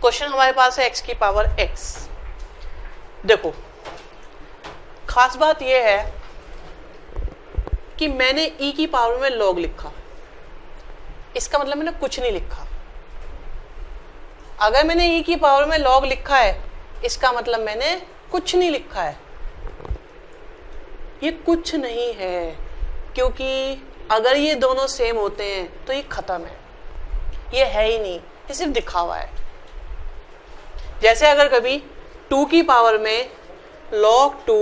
Question हमारे पास है x की पावर x। देखो खास बात यह है कि मैंने e की पावर में log लिखा, इसका मतलब मैंने कुछ नहीं लिखा। अगर मैंने e की पावर में log लिखा है, इसका मतलब मैंने कुछ नहीं लिखा है। ये कुछ नहीं है, क्योंकि अगर ये दोनों सेम होते हैं तो ये खत्म है, ये है ही नहीं, ये सिर्फ दिखावा है। जैसे अगर कभी 2 की पावर में log 2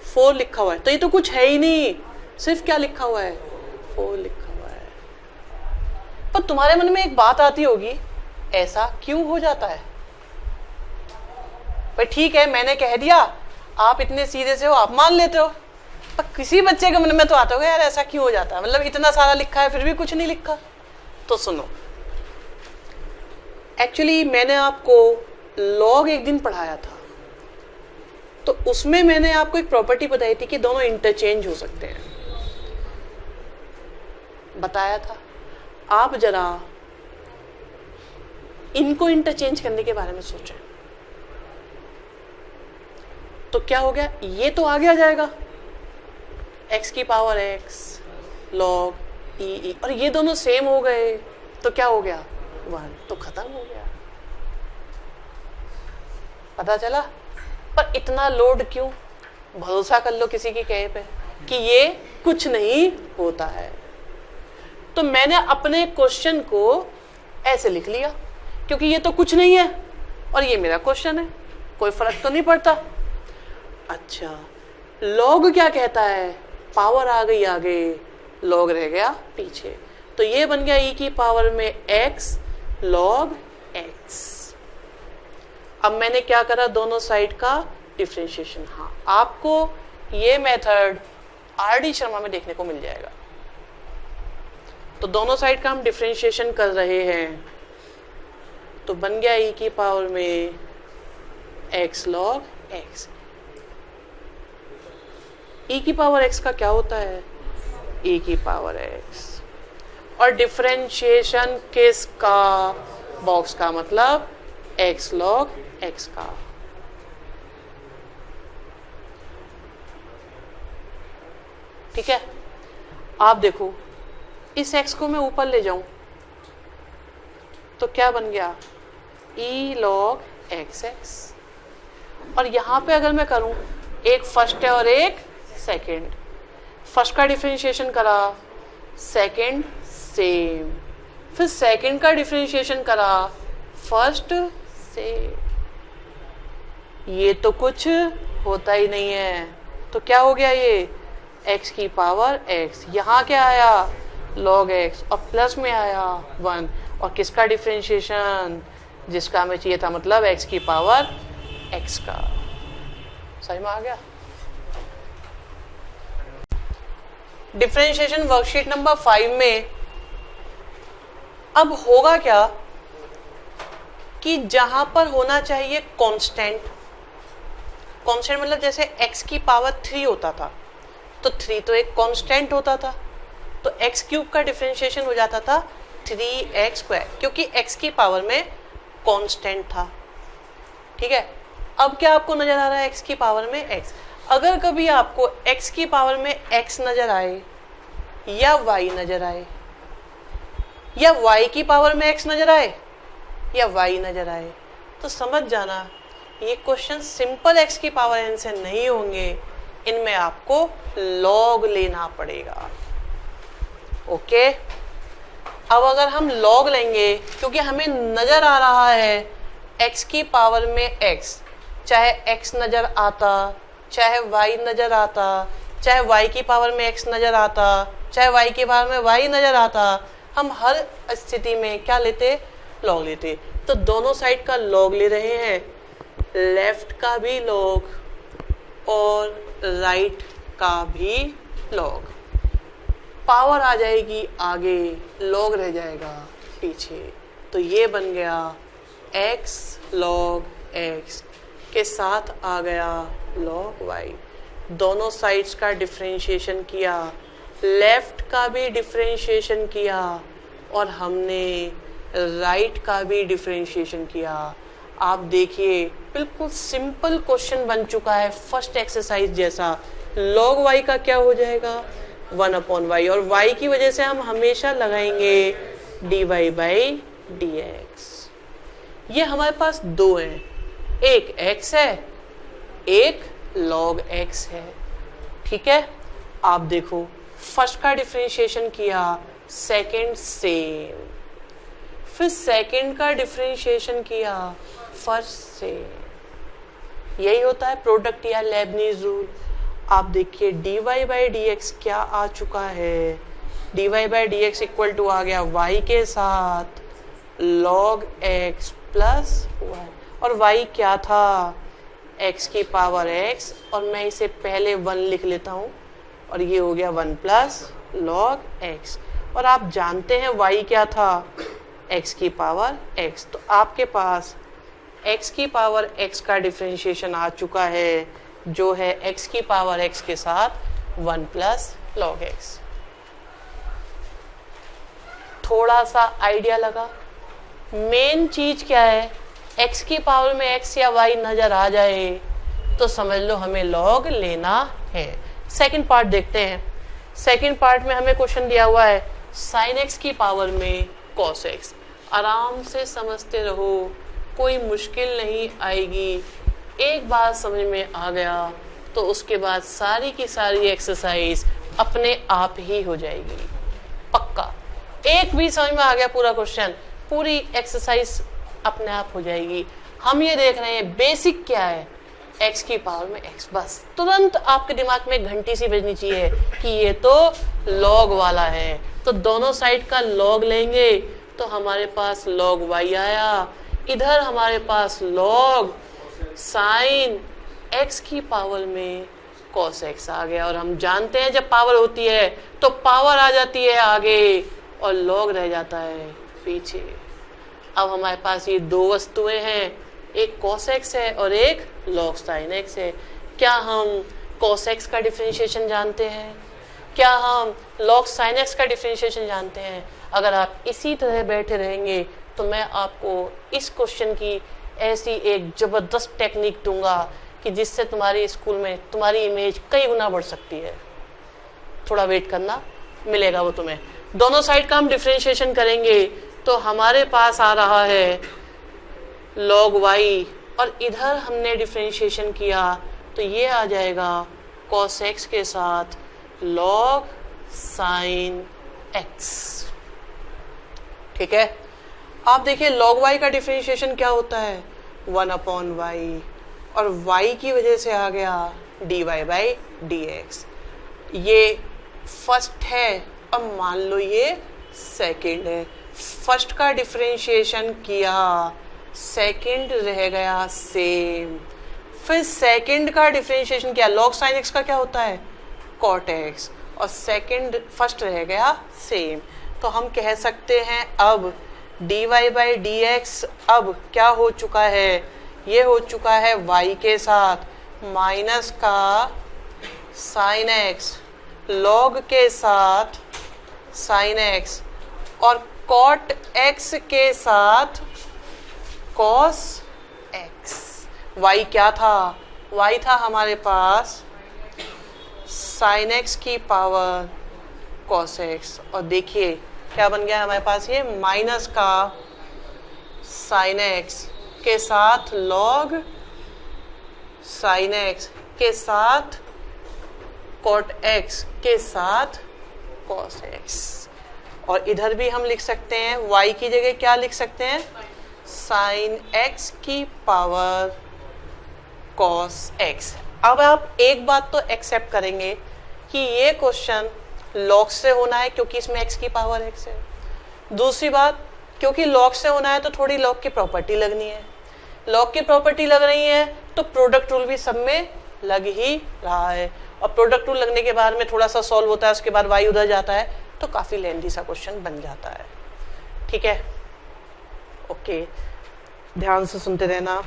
4 लिखा हुआ है तो ये तो कुछ है ही नहीं, सिर्फ क्या लिखा हुआ है, 4 लिखा हुआ है। पर तुम्हारे मन में एक बात आती होगी, ऐसा क्यों हो जाता है? भाई ठीक है, मैंने कह दिया, आप इतने सीधे से हो, आप मान लेते हो, पर किसी बच्चे के मन में तो आता होगा यार ऐसा क्यों हो जाता है, मतलब इतना सारा लिखा है फिर भी कुछ नहीं लिखा। तो सुनो, एक्चुअली मैंने आपको log एक दिन पढ़ाया था, तो उसमें मैंने आपको एक प्रॉपर्टी बताई थी कि दोनों इंटरचेंज हो सकते हैं, बताया था। आप जरा इनको इंटरचेंज करने के बारे में सोचें, तो क्या हो गया, ये तो आगे आ जाएगा x की पावर x log e, और ये दोनों सेम हो गए तो क्या हो गया, 1, तो खत्म हो गया। पता चला? पर इतना लोड क्यों? भरोसा कर लो किसी की कहे पे कि ये कुछ नहीं होता है। तो मैंने अपने क्वेश्चन को ऐसे लिख लिया, क्योंकि ये तो कुछ नहीं है और ये मेरा क्वेश्चन है, कोई फर्क तो नहीं पड़ता। अच्छा, log क्या कहता है, पावर आ गई आगे, log रह गया पीछे, तो ये बन गया e की पावर में x log x। अब मैंने क्या करा, दोनों साइड का डिफरेंशिएशन। हाँ, आपको ये मेथड आर.डी. शर्मा में देखने को मिल जाएगा। तो दोनों साइड का हम डिफरेंशिएशन कर रहे हैं, तो बन गया e की पावर में x log x। e की पावर x का क्या होता है, e की पावर x, और डिफरेंशिएशन किसका, बॉक्स का, मतलब x log x का। ठीक है, आप देखो इस x को मैं ऊपर ले जाऊं तो क्या बन गया, e log xx। और यहां पे अगर मैं करूं, एक फर्स्ट है और एक सेकंड, फर्स्ट का डिफरेंशिएशन करा, सेकंड सेम, फिर सेकंड का डिफरेंशिएशन करा, फर्स्ट से, ये तो कुछ होता ही नहीं है। तो क्या हो गया, ये x की पावर x, यहाँ क्या आया log x, और प्लस में आया 1, और किसका डिफरेंशिएशन, जिसका हमें चाहिए था, मतलब x की पावर x का। समझ में आ गया? डिफरेंशिएशन वर्कशीट नंबर 5 में अब होगा क्या कि जहां पर होना चाहिए कांस्टेंट, कांस्टेंट मतलब जैसे x की पावर 3 होता था, तो 3 तो एक कांस्टेंट होता था, तो x क्यूब का डिफरेंशिएशन हो जाता था 3x स्क्वायर, क्योंकि x की पावर में कांस्टेंट था। ठीक है, अब क्या आपको नजर आ रहा है, x की पावर में x। अगर कभी आपको x की पावर में x नजर आए या y नजर आए, या y की पावर में x नजर आए या y नजर आए, तो समझ जाना ये क्वेश्चन सिंपल x की पावर n से नहीं होंगे, इनमें आपको log लेना पड़ेगा। ओके, अब अगर हम log लेंगे, क्योंकि हमें नजर आ रहा है x की पावर में x, चाहे x नजर आता, चाहे y नजर आता, चाहे y की पावर में x नजर आता, चाहे y की पावर में y नजर आता, हम हर स्थिति में क्या लेते, log लेते। तो दोनों साइड का log ले रहे हैं, लेफ्ट का भी log और राइट का भी log। पावर आ जाएगी आगे, log रह जाएगा पीछे, तो ये बन गया x log x के साथ आ गया log y। दोनों साइड्स का डिफरेंशिएशन किया, लेफ्ट का भी डिफरेंशिएशन किया, और हमने राइट का भी डिफरेंशिएशन किया। आप देखिए बिल्कुल सिंपल क्वेश्चन बन चुका है फर्स्ट एक्सरसाइज जैसा। log y का क्या हो जाएगा 1/y, और y की वजह से हम हमेशा लगाएंगे dy बाई dx। ये हमारे पास दो हैं, एक x है एक log x है। ठीक है, आप देखो फर्स्ट का डिफरेंशिएशन किया, सेकंड सेम, फिर सेकंड का डिफरेंशिएशन किया, फर्स्ट सेम। यही होता है प्रोडक्ट या लेबनीज रूल। आप देखिए dy बाई dx क्या आ चुका है, dy by dx equal to आ गया y के साथ log x प्लस y, और y क्या था x की पावर x, और मैं इसे पहले 1 लिख लेता हूँ, और ये हो गया 1 प्लस log x। और आप जानते हैं y क्या था x की पावर x, तो आपके पास x की पावर x का डिफरेंशिएशन आ चुका है जो है x की पावर x के साथ 1 प्लस log x। थोड़ा सा आइडिया लगा। मेन चीज क्या है, x की पावर में x या y नजर आ जाए तो समझ लो हमें log लेना है। सेकंड पार्ट देखते हैं। सेकंड पार्ट में हमें क्वेश्चन दिया हुआ है sin x की पावर में cos x। आराम से समझते रहो, कोई मुश्किल नहीं आएगी। एक बात समझ में आ गया तो उसके बाद सारी की सारी एक्सरसाइज अपने आप ही हो जाएगी, पक्का। एक भी समझ में आ गया पूरा क्वेश्चन, पूरी एक्सरसाइज अपने आप हो जाएगी। हम ये देख रहे हैं बेसिक क्या है, x की पावर में x, बस तुरंत आपके दिमाग में घंटी सी बजनी चाहिए कि ये तो log वाला है, तो दोनों साइड का log लेंगे तो हमारे पास log y आया, इधर हमारे पास log sin x की पावर में cos x आ गया। और हम जानते हैं जब पावर होती है तो पावर आ जाती है आगे और log रह जाता है पीछे। अब हमारे पास ये दो वस्तुएं हैं, एक cos x है और एक log sin x है। क्या हम cos x का डिफरेंशिएशन जानते हैं? क्या हम log sin x का डिफरेंशिएशन जानते हैं? अगर आप इसी तरह बैठे रहेंगे तो मैं आपको इस क्वेश्चन की ऐसी एक जबरदस्त टेक्निक दूंगा कि जिससे तुम्हारी स्कूल में तुम्हारी इमेज कई गुना बढ़ सकती है। थोड़ा वेट करना, मिलेगा वो तुम्हें। दोनों साइड का हम डिफरेंशिएशन करेंगे तो हमारे पास आ रहा है log y, और इधर हमने डिफरेंशिएशन किया तो ये आ जाएगा cos x के साथ log sin x। ठीक है, आप देखिए log y का डिफरेंशिएशन क्या होता है 1/y, और y की वजह से आ गया dy बाई dx। ये फर्स्ट है और मान लो ये सेकंड है। फर्स्ट का डिफरेंशिएशन किया, सेकंड रह गया सेम, फिर सेकंड का डिफरेंशिएशन किया, log sin x का क्या होता है cot x, और सेकंड फर्स्ट रह गया सेम। तो हम कह सकते हैं अब dy बाई dx अब क्या हो चुका है, ये हो चुका है y के साथ माइनस का sin x, log के साथ sin x, और cot x के साथ cos x। y क्या था, y था हमारे पास sin x की पावर cos x, और देखिए क्या बन गया हमारे पास, ये माइनस का sin x के साथ log sin x के साथ cot x के साथ cos x। और इधर भी हम लिख सकते हैं y की जगह क्या लिख सकते हैं sin x की पावर cos x। अब आप एक बात तो एक्सेप्ट करेंगे कि ये क्वेश्चन log से होना है क्योंकि इसमें x की पावर x है। दूसरी बात, क्योंकि log से होना है तो थोड़ी log की प्रॉपर्टी लगनी है, log की प्रॉपर्टी लग रही है तो प्रोडक्ट रूल भी सब में लग ही रहा है, और प्रोडक्ट रूल लगने के बाद में थोड़ा सा सॉल्व होता है, उसके बाद y उधर जाता है तो काफ़ी लेंथी सा क्वेश्चन बन जाता है। ठीक है, ओके, ध्यान से सुनते रहना,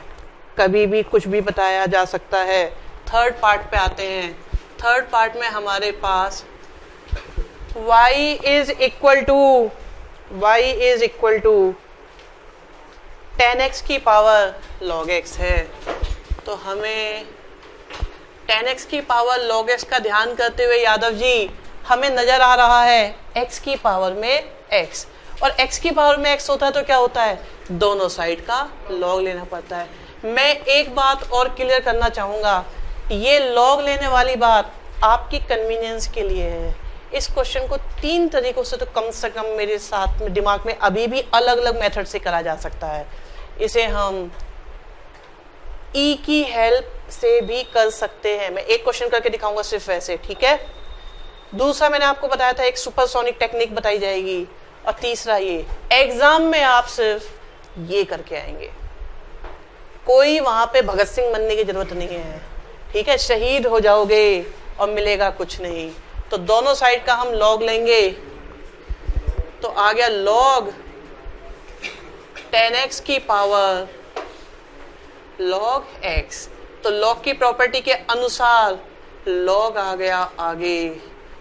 कभी भी कुछ भी बताया जा सकता है। थर्ड पार्ट पे आते हैं। थर्ड पार्ट में हमारे पास y is equal to 10x की पावर log x है, तो हमें 10x की पावर log x का ध्यान करते हुए यादव जी हमें नजर आ रहा है x की पावर में x, और x की पावर में x होता है तो क्या होता है, दोनों साइड का log लेना पड़ता है। मैं एक बात और क्लियर करना चाहूंगा, ये log लेने वाली बात आपकी कन्वीनियंस के लिए है। इस क्वेश्चन को 3 तरीकों से तो कम से कम मेरे साथ में दिमाग में अभी भी अलग अलग मेथड से करा जा सकता है। इसे हम ई की हेल्प से भी कर सकते हैं। मैं एक क्वेश्चन करके दिखाऊंगा सिर्फ वैसे, ठीक है। दूसरा मैंने आपको बताया था एक सुपरसोनिक टेक्निक बताई जाएगी, और तीसरा ये एग्जाम में आप सिर्फ ये करके आएंगे। कोई वहां पे भगत सिंह बनने की जरूरत नहीं है, ठीक है। शहीद हो जाओगे और मिलेगा कुछ नहीं। तो दोनों साइड का हम log लेंगे, तो आ गया log 10x की पावर log x। तो log की प्रॉपर्टी के अनुसार log आ गया आगे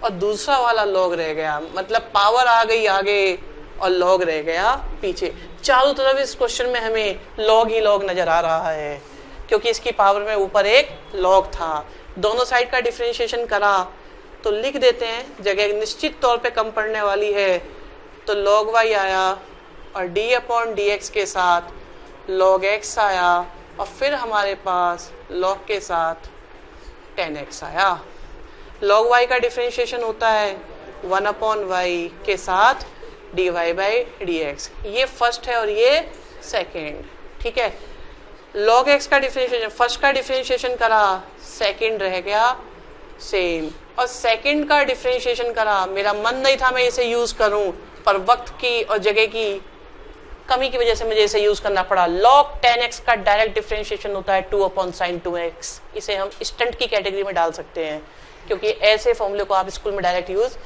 और दूसरा वाला log रह गया, मतलब पावर आ गई आगे और log रह गया पीछे। चारों तरफ इस क्वेश्चन में हमें log ही log नजर आ रहा है, क्योंकि इसकी पावर में ऊपर एक log था। दोनों साइड का डिफरेंशिएशन करा तो लिख देते हैं, जगह निश्चित तौर पे कम पड़ने वाली है, तो log y आया और d/dx के साथ log x आया, और फिर हमारे पास log के साथ 10x आया। log y का डिफरेंशिएशन होता है 1/y के साथ dy/dx। ये फर्स्ट है और ये सेकेंड, ठीक है। log x का डिफरेंशिएशन, फर्स्ट का डिफरेंशिएशन करा, सेकेंड रह गया सेम, और सेकंड का डिफरेंशिएशन करा। मेरा मन नहीं था मैं इसे यूज करूं, पर वक्त की और जगह की कमी की वजह से मुझे इसे यूज करना पड़ा। log 10x का डायरेक्ट डिफरेंशिएशन होता है 2/sin 2x। इसे हम स्टंट की कैटेगरी में डाल सकते हैं, क्योंकि ऐसे फॉर्मूले को आप स्कूल में डायरेक्ट यूज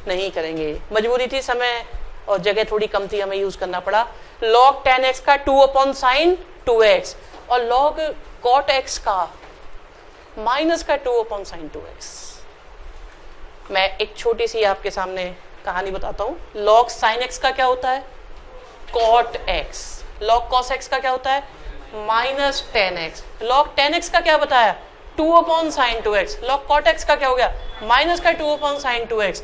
नहीं करेंगे। मजबूरी थी, समय और जगह थोड़ी कम थी, हमें यूज करना पड़ा। log 10x का 2/sin 2x और log cot x का माइनस का 2/sin 2x। मैं एक छोटी सी आपके सामने कहानी बताता हूँ। log sin x का क्या होता है, cot x। log cos x का क्या होता है, माइनस 10x। log 10x का क्या बताया, 2/sin 2x। log cot x का क्या हो गया, माइनस का 2/sin 2x।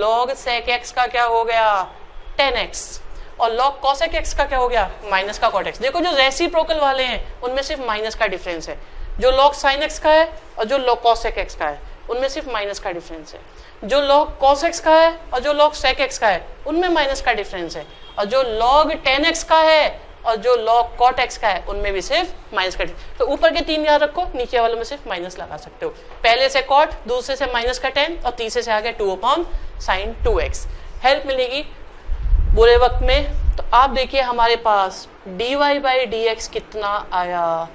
log sec x का क्या हो गया, 10x। और log cosec x का क्या हो गया, माइनस का cot x। देखो जो रेसिप्रोकल वाले हैं उनमें सिर्फ माइनस का डिफरेंस है। जो log sin x का है और जो log cosec x का है उनमें सिर्फ माइनस का डिफरेंस है। जो log cos x का है और जो log sec x का है उनमें माइनस का डिफरेंस है। और जो log 10x का है और जो log cot x का है उनमें भी सिर्फ माइनस का डिफरेंस। तो ऊपर के 3 याद रखो, नीचे वालों में सिर्फ माइनस लगा सकते हो। पहले से cot, दूसरे से माइनस का 10 और तीसरे से आ गया 2/sin 2x। हेल्प मिलेगी बुरे वक्त में। तो आप देखिए हमारे पास dy/dx कितना आया,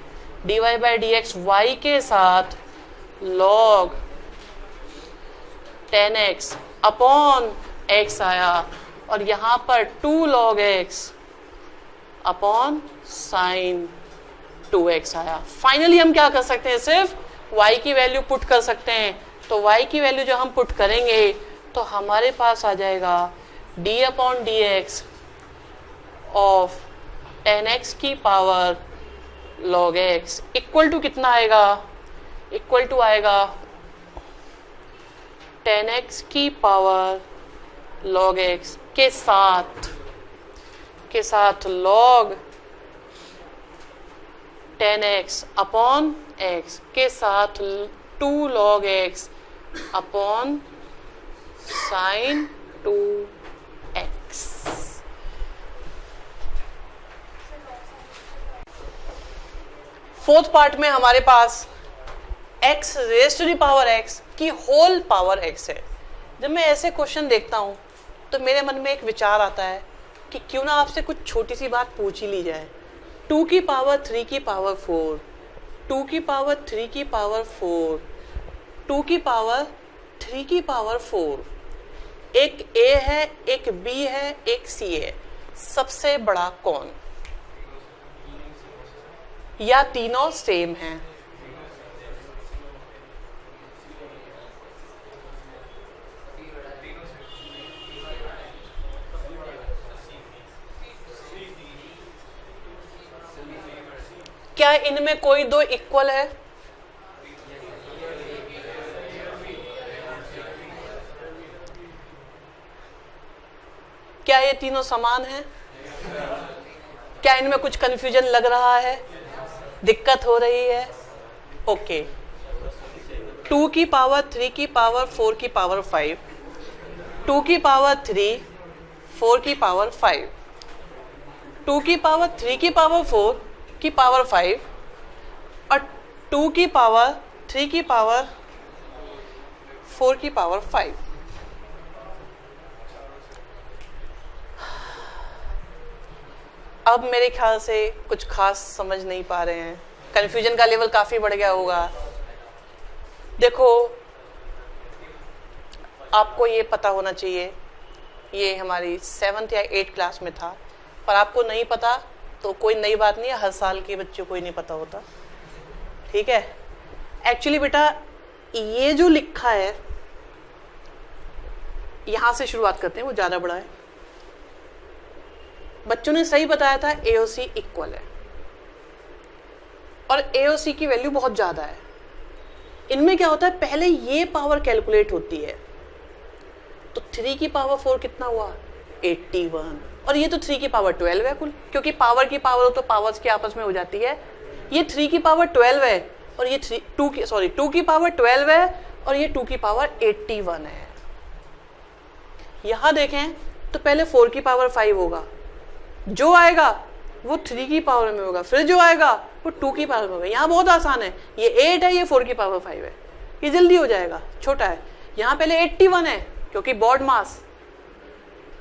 dy/dx y के साथ log 10x अपॉन x आया, और यहां पर 2 log x upon sin 2x आया। फाइनली हम क्या कर सकते हैं, सिर्फ y की वैल्यू पुट कर सकते हैं। तो y की वैल्यू जो हम पुट करेंगे तो हमारे पास आ जाएगा d/dx ऑफ 10x की power log x equal to कितना आएगा, इक्वल टू आएगा 10x की पावर log x के साथ log 10x अपॉन x के साथ 2 log x upon sin 2x। Fourth part में हमारे पास x raise to the power x की होल पावर x है। जब मैं ऐसे क्वेश्चन देखता हूं तो मेरे मन में एक विचार आता है कि क्यों ना आपसे कुछ छोटी सी बात पूछ ही ली जाए। 2 की पावर 3 की पावर 4, 2 की पावर 3 की पावर 4, 2 की पावर 3 की पावर 4, एक a है, एक b है, एक c है। सबसे बड़ा कौन, या तीनों सेम हैं? क्या इनमें कोई दो इक्वल है? क्या ये तीनों समान हैं? क्या इनमें कुछ कंफ्यूजन लग रहा है, दिक्कत हो रही है? ओके, 2 की पावर 3 की पावर 4 की पावर 5, 2 की पावर 3 4 की पावर 5, 2 की पावर 3 की पावर 4 की पावर 5 और 2 की पावर 3 की पावर 4 की पावर 5। अब मेरे ख्याल से कुछ खास समझ नहीं पा रहे हैं, कंफ्यूजन का लेवल काफी बढ़ गया होगा। देखो, आपको ये पता होना चाहिए, ये हमारी 7th या 8th क्लास में था, पर आपको नहीं पता तो कोई नई बात नहीं है, हर साल के बच्चों को ही नहीं पता होता, ठीक है। एक्चुअली बेटा ये जो लिखा है, यहां से शुरुआत करते हैं, वो ज्यादा बड़ा है। बच्चों ने सही बताया था, AOC इक्वल है और AOC की वैल्यू बहुत ज्यादा है। इनमें क्या होता है, पहले ये पावर कैलकुलेट होती है, तो 3 की पावर 4 कितना हुआ, 81, और ये तो 3 की पावर 12 है कुल, क्योंकि पावर की पावर हो तो पावर्स की आपस में हो जाती है। ये 3 की पावर 12 है और ये 2 की पावर 12 है और ये 2 की पावर 81 है। यहां देखें तो पहले 4 की पावर 5 होगा, जो आएगा वो 3 की पावर में होगा, फिर जो आएगा वो 2 की पावर में होगा। यहाँ बहुत आसान है, ये 8 है, ये 4 की पावर 5 है, ये जल्दी हो जाएगा, छोटा है। यहाँ पहले 81 है क्योंकि बॉड मास,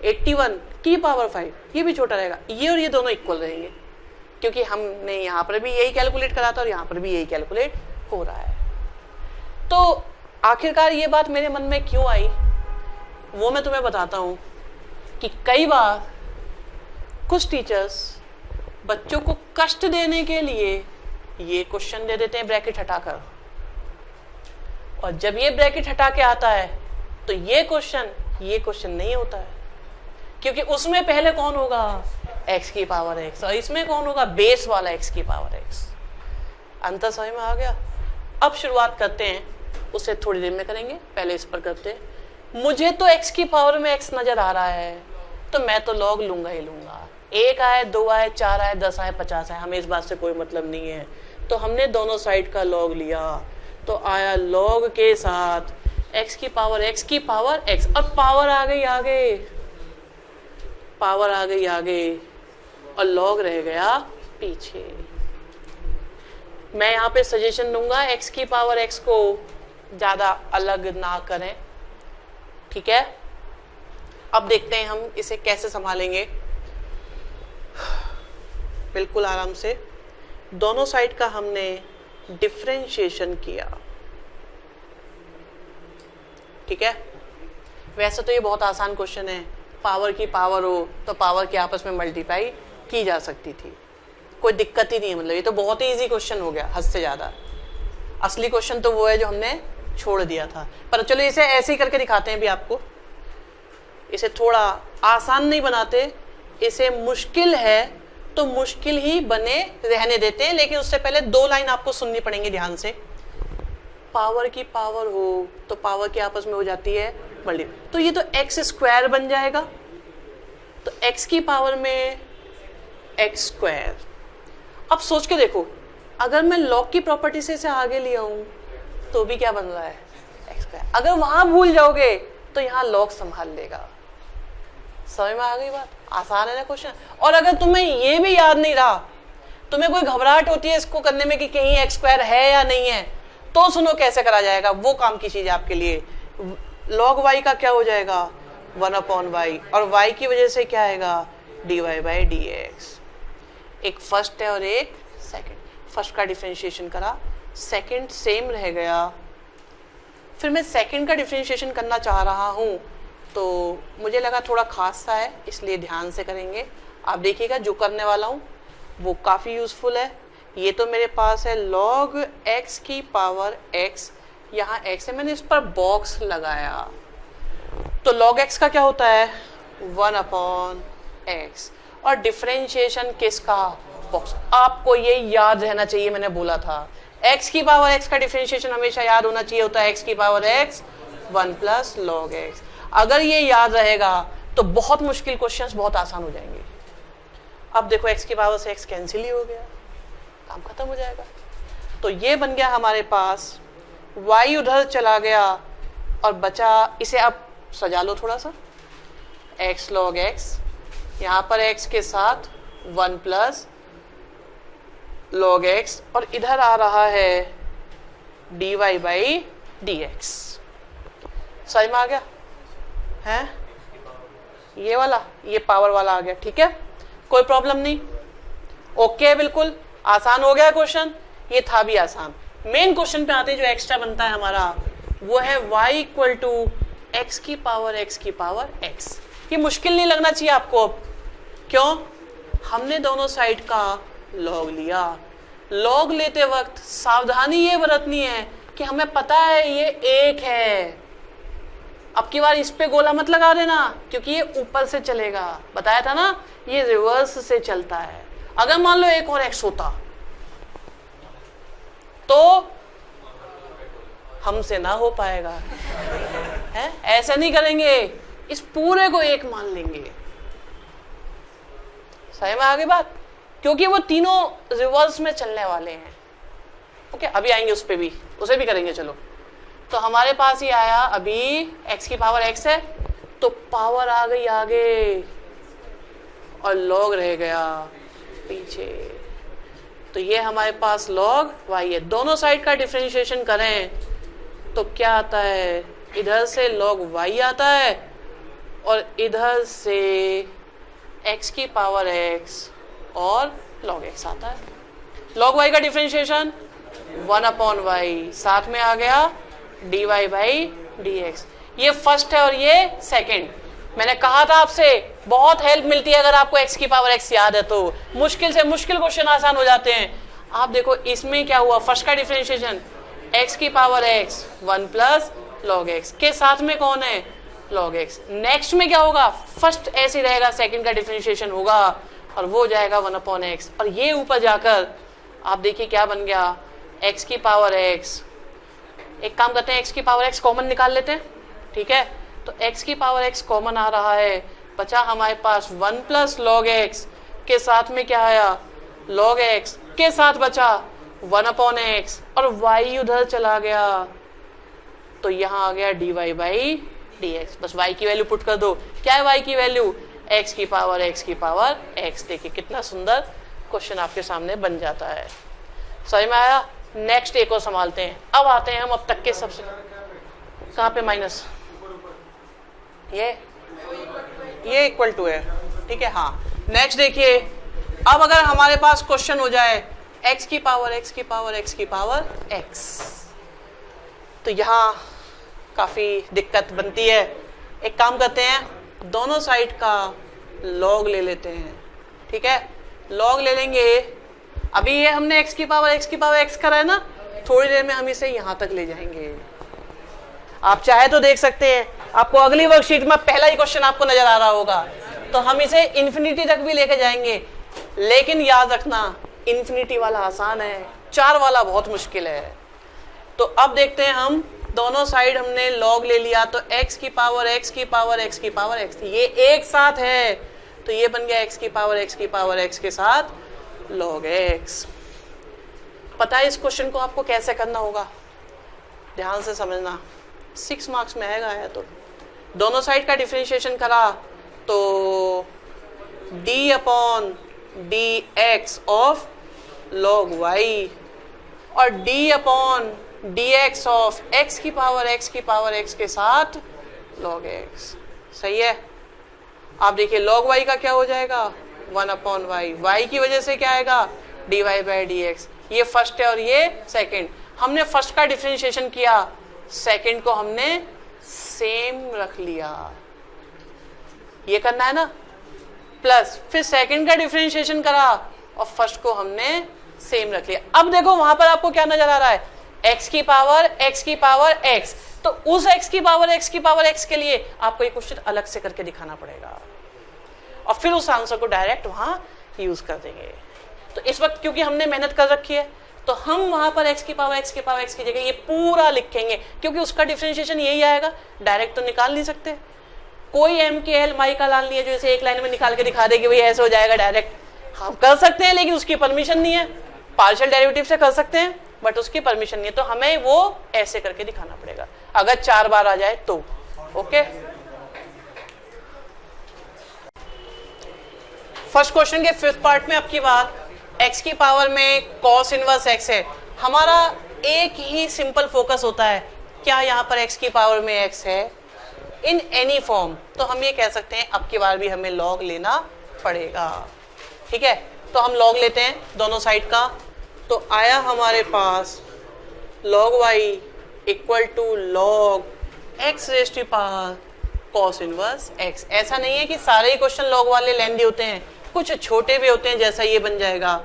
81 की पावर 5, ये भी छोटा रहेगा। ये और ये दोनों इक्वल रहेंगे क्योंकि हमने यहाँ पर भी यही कैलकुलेट करा था और यहाँ पर भी यही कैलकुलेट हो रहा है। तो आखिरकार ये बात मेरे मन में क्यों आई, वो मैं तुम्हें बताता हूँ कि कई बार कुछ टीचर्स बच्चों को कष्ट देने के लिए ये क्वेश्चन दे देते हैं ब्रैकेट हटाकर, और जब ये ब्रैकेट हटा के आता है तो ये क्वेश्चन नहीं होता है, क्योंकि उसमें पहले कौन होगा, x की पावर x, और इसमें कौन होगा, बेस वाला x की पावर x। अंतर समझ में आ गया? अब शुरुआत करते हैं, उसे थोड़ी देर में करेंगे, पहले इस पर करते हैं। मुझे तो x की पावर में x नजर आ रहा है, तो मैं तो लॉग लूंगा ही लूंगा। 1 आए, 2 आए, 4 आए, 10 आए, 50 आए, हमें इस बात से कोई मतलब नहीं है। तो हमने दोनों साइड का लॉग लिया, तो आया लॉग के साथ x की पावर x, और पावर आ गई आगे, और लॉग रह गया पीछे। मैं यहाँ पे सजेशन दूंगा, x की पावर x को ज्यादा अलग ना करें, ठीक है। अब देखते हैं हम इसे कैसे संभालेंगे। बिल्कुल आराम से दोनों साइड का हमने डिफरेंशिएशन किया, ठीक है। वैसे तो ये बहुत आसान क्वेश्चन है, पावर की पावर हो तो पावर के आपस में मल्टीप्लाई की जा सकती थी, कोई दिक्कत ही नहीं है। मतलब ये तो बहुत ही इजी क्वेश्चन हो गया, हद से ज्यादा। असली क्वेश्चन तो वो है जो हमने छोड़ दिया था, पर चलो इसे ऐसे ही करके दिखाते हैं भी आपको। इसे थोड़ा आसान नहीं बनाते, इसे मुश्किल है तो मुश्किल ही बने रहने देते हैं, लेकिन उससे पहले 2 लाइन आपको सुननी पड़ेंगी ध्यान से। पावर की पावर हो तो पावर के आपस में हो जाती है मल्टीप्लाई, तो ये तो x² बन जाएगा, तो x की पावर में x²। अब सोच के देखो, अगर मैं लॉग की प्रॉपर्टी से इसे आगे ले आऊं तो भी क्या बन रहा है, x²। अगर वहां भूल जाओगे तो यहाँ लॉग संभाल लेगा। समझ में आ गई बात? आसान है ना क्वेश्चन। और अगर तुम्हें ये भी याद नहीं रहा, तुम्हें कोई घबराहट होती है इसको करने में कि कहीं x² है या नहीं है, तो सुनो कैसे करा जाएगा, वो काम की चीज है आपके लिए। log y का क्या हो जाएगा, 1/y, और y की वजह से क्या आएगा, dy/dx। एक फर्स्ट है और एक सेकंड। फर्स्ट का डिफरेंशिएशन करा, सेकंड सेम रह गया, फिर मैं सेकंड का डिफरेंशिएशन करना चाह रहा हूं, तो मुझे लगा थोड़ा खास सा है, इसलिए ध्यान से करेंगे। आप देखिएगा जो करने वाला हूं वो काफी यूजफुल है। ये तो मेरे पास है log x की पावर x, यहाँ x है, मैंने इस पर बॉक्स लगाया, तो log x का क्या होता है, 1/x, और डिफरेंशिएशन किसका, बॉक्स। आपको ये याद रहना चाहिए, मैंने बोला था x की पावर x का डिफरेंशिएशन हमेशा याद होना चाहिए होता है x की power x 1 plus log x। अगर ये याद रहेगा तो बहुत मुश्किल क्वेश्चंस बहुत आसान हो जाएंगे। अब देखो x की पावर से x कैंसिल ही हो गया, काम खत्म हो जाएगा। तो ये बन गया हमारे पास, y उधर चला गया और बचा, इसे आप सजा लो थोड़ा सा, x log x, यहाँ पर x के साथ 1 प्लस log x और इधर आ रहा है dy बाई dx। समझ में आ गया है? ये वाला, ये पावर वाला आ गया, ठीक है, कोई प्रॉब्लम नहीं, ओके, बिल्कुल आसान हो गया क्वेश्चन, ये था भी आसान। मेन क्वेश्चन पे आते हैं, जो एक्स्ट्रा बनता है हमारा वो है y इक्वल टू x की पावर x। ये मुश्किल नहीं लगना चाहिए आपको। क्यों? हमने दोनों साइड का लॉग लिया। लॉग लेते वक्त सावधानी ये बरतनी है कि हमें पता है ये एक है। अब की बार इस पे गोला मत लगा देना, क्योंकि ये ऊपर से चलेगा, बताया था ना, ये रिवर्स से चलता है। अगर मान लो एक और x होता तो हमसे ना हो पाएगा, है? ऐसा नहीं करेंगे, इस पूरे को एक मान लेंगे। सही में आगे बात, क्योंकि वो तीनों रिवर्स में चलने वाले हैं। ओके, अभी आएंगे उस पे भी, उसे भी करेंगे। चलो, तो हमारे पास ये आया, अभी x की पावर x है तो पावर आ गई आगे और log रह गया पीछे। तो ये हमारे पास log y है। दोनों साइड का डिफरेंशिएशन करें तो क्या आता है, इधर से log y आता है और इधर से x की पावर x और log x आता है। log y का डिफरेंशिएशन 1/y, साथ में आ गया dy बाई dx। ये फर्स्ट है और ये सेकंड। मैंने कहा था आपसे बहुत हेल्प मिलती है अगर आपको x की पावर x याद है, तो मुश्किल से मुश्किल क्वेश्चन आसान हो जाते हैं। आप देखो इसमें क्या हुआ, फर्स्ट का डिफरेंशिएशन x की power x 1 plus log x के साथ में कौन है, log x। नेक्स्ट में क्या होगा, फर्स्ट ऐसे रहेगा, सेकंड का डिफरेंशिएशन होगा और वो जाएगा 1/x। और ये ऊपर जाकर आप देखिए क्या बन गया, x की पावर x। एक काम करते हैं, x की पावर x कॉमन निकाल लेते हैं, ठीक है। तो x की पावर x कॉमन आ रहा है, बचा हमारे पास 1 प्लस log x के साथ में क्या आया, log x के साथ बचा 1/x और y उधर चला गया तो यहाँ आ गया dy बाई dx। बस y की वैल्यू पुट कर दो। क्या है y की वैल्यू, x की पावर x। देखिए कितना सुंदर क्वेश्चन आपके सामने बन जाता है। समझ में आया? नेक्स्ट एक और संभालते हैं। अब आते हैं हम अब तक के सबसे, कहाँ पे माइनस, ये इक्वल टू है, ठीक है, हाँ। नेक्स्ट देखिए, अब अगर हमारे पास क्वेश्चन हो जाए x की पावर x, तो यहाँ काफी दिक्कत बनती है। एक काम करते हैं, दोनों साइड का log ले लेते हैं, ठीक है। log ले लेंगे, अभी ये हमने x की पावर x करा है ना, थोड़ी देर में हम इसे यहाँ तक ले जाएंगे। आप चाहे तो देख सकते हैं, आपको अगली वर्कशीट में पहला ही क्वेश्चन आपको नजर आ रहा होगा, तो हम इसे इन्फिनिटी तक भी लेके जाएंगे। लेकिन याद रखना, इन्फिनिटी वाला आसान है, 4 वाला बहुत मुश्किल है। तो अब देखते हैं, हम दोनों साइड हमने log ले लिया, तो x की पावर x, ये एक साथ है तो ये बन गया x की पावर x के साथ log x। पता है इस क्वेश्चन को आपको कैसे करना होगा, ध्यान से समझना, 6 मार्क्स में आया। तो दोनों साइड का डिफरेंशिएशन करा तो d/dx ऑफ log y और d/dx ऑफ x की पावर x के साथ log x। सही है? आप देखिए log y का क्या हो जाएगा, 1/y। y की वजह से क्या आएगा, dy बाई dx। ये फर्स्ट है और ये सेकंड। हमने फर्स्ट का डिफरेंशिएशन किया, सेकंड को हमने सेम रख लिया, ये करना है ना, प्लस फिर सेकंड का डिफरेंशिएशन करा और फर्स्ट को हमने सेम रख लिया। अब देखो वहां पर आपको क्या नजर आ रहा है, x की पावर x। तो उस x की पावर x के लिए आपको ये क्वेश्चन अलग से करके दिखाना पड़ेगा और फिर उस आंसर को डायरेक्ट वहां यूज कर देंगे। तो इस वक्त क्योंकि हमने मेहनत कर रखी है तो हम वहां पर x की पावर x की जगह ये पूरा लिखेंगे, क्योंकि उसका डिफरेंशिएशन यही आएगा, डायरेक्ट तो निकाल नहीं सकते। कोई m के l माई का लाल नहीं है जो इसे एक लाइन में निकाल के दिखा दे कि भाई ऐसे हो जाएगा डायरेक्ट। हम कर सकते हैं लेकिन उसकी परमिशन नहीं है। पार्शियल डेरिवेटिव से कर सकते हैं बट उसकी परमिशन नहीं है, तो हमें वो ऐसे करके दिखाना पड़ेगा अगर 4 बार आ जाए तो। ओके, फर्स्ट क्वेश्चन के फिफ्थ पार्ट में आपकी बात x की पावर में cos इनवर्स x है। हमारा एक ही सिंपल फोकस होता है, क्या यहाँ पर x की पावर में x है इन एनी फॉर्म, तो हम ये कह सकते हैं अब की बार भी हमें log लेना पड़ेगा। ठीक है, तो हम log लेते हैं दोनों साइड का, तो आया हमारे पास log y equal to log x raise to power cos inverse x। ऐसा नहीं है कि सारे ही क्वेश्चन log वाले लेंदी होते हैं, कुछ छोटे भी होते हैं, जैसा ये बन जाएगा।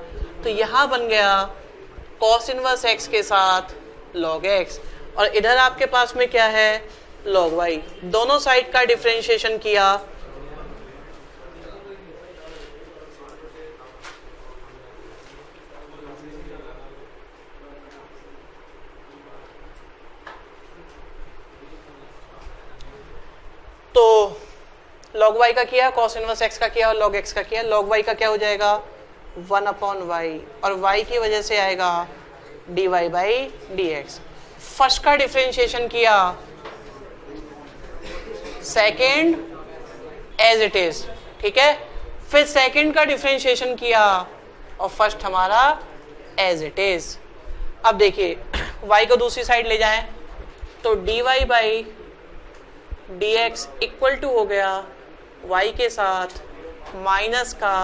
तो यहाँ बन गया cos इनवर्स x के साथ log x, और इधर आपके पास में क्या है log y। दोनों साइड का डिफरेंशिएशन किया, तो log y का किया, cos इनवर्स x का किया और log x का किया। log y का क्या हो जाएगा 1/y, और y की वजह से आएगा dy बाई dx। फर्स्ट का डिफरेंशिएशन किया, सेकेंड एज इट इज, ठीक है, फिर सेकेंड का डिफरेंशिएशन किया और फर्स्ट हमारा एज इट इज। अब देखिए y को दूसरी साइड ले जाएं तो dy by dx equal to हो गया y के साथ माइनस का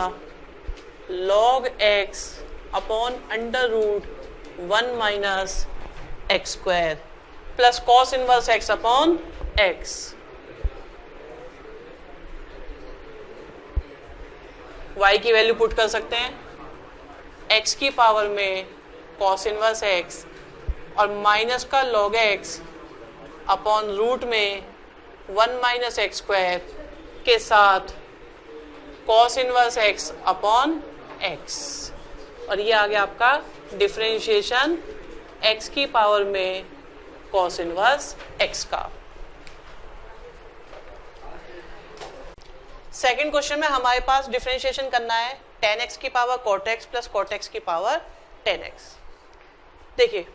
log x upon under root 1 minus X square plus cos inverse x upon x। y की वैल्यू पुट कर सकते हैं, x की पावर में cos इनवर्स x और माइनस का log x अपॉन रूट में 1 माइनस एक्स स्क्वायर के साथ cos inverse x upon x, और ये आ गया आपका डिफरेंशिएशन x की पावर में cos इनवर्स x का। सेकंड क्वेश्चन में हमारे पास डिफरेंशिएशन करना है tan x की power cot x plus cot x की पावर tan x। देखिए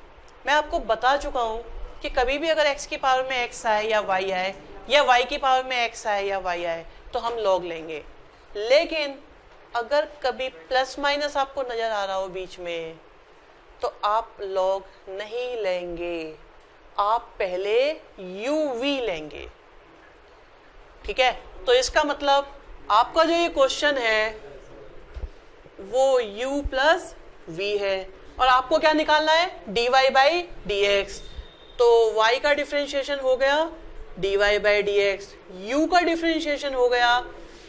मैं आपको बता चुका हूं कि कभी भी अगर x की पावर में x आए या y आए या y की पावर में x आए या y आए तो हम log लेंगे, लेकिन अगर कभी प्लस माइनस आपको नजर आ रहा हो बीच में तो आप log नहीं लेंगे, आप पहले uv लेंगे। ठीक है, तो इसका मतलब आपका जो ये क्वेश्चन है वो u प्लस v है और आपको क्या निकालना है dy बाई dx। तो y का डिफरेंशिएशन हो गया dy बाई dx, u का डिफरेंशिएशन हो गया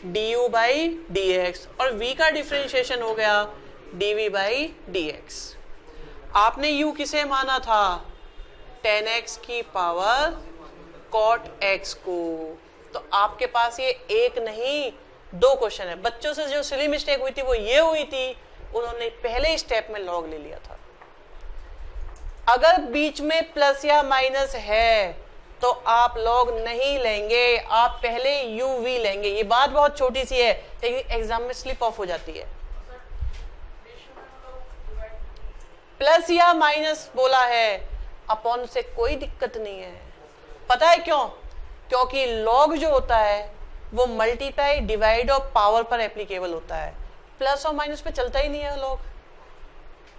du बाई dx और v का डिफरेंशिएशन हो गया dv बाई dx। आपने u किसे माना था tan x की पावर cot x को, तो आपके पास ये एक नहीं दो क्वेश्चन है। बच्चों से जो सिली मिस्टेक हुई थी वो ये हुई थी, उन्होंने पहले स्टेप में लॉग ले लिया था। अगर बीच में प्लस या माइनस है तो आप लॉग नहीं लेंगे, आप पहले uv लेंगे। ये बात बहुत छोटी सी है लेकिन एग्जाम में स्लिप ऑफ हो जाती है। प्लस या माइनस बोला है, अपॉन से कोई दिक्कत नहीं है। पता है क्यों? क्योंकि लॉग जो होता है वो मल्टीप्लाई डिवाइड और पावर पर एप्लीकेबल होता है, प्लस और माइनस पे चलता ही नहीं है लॉग।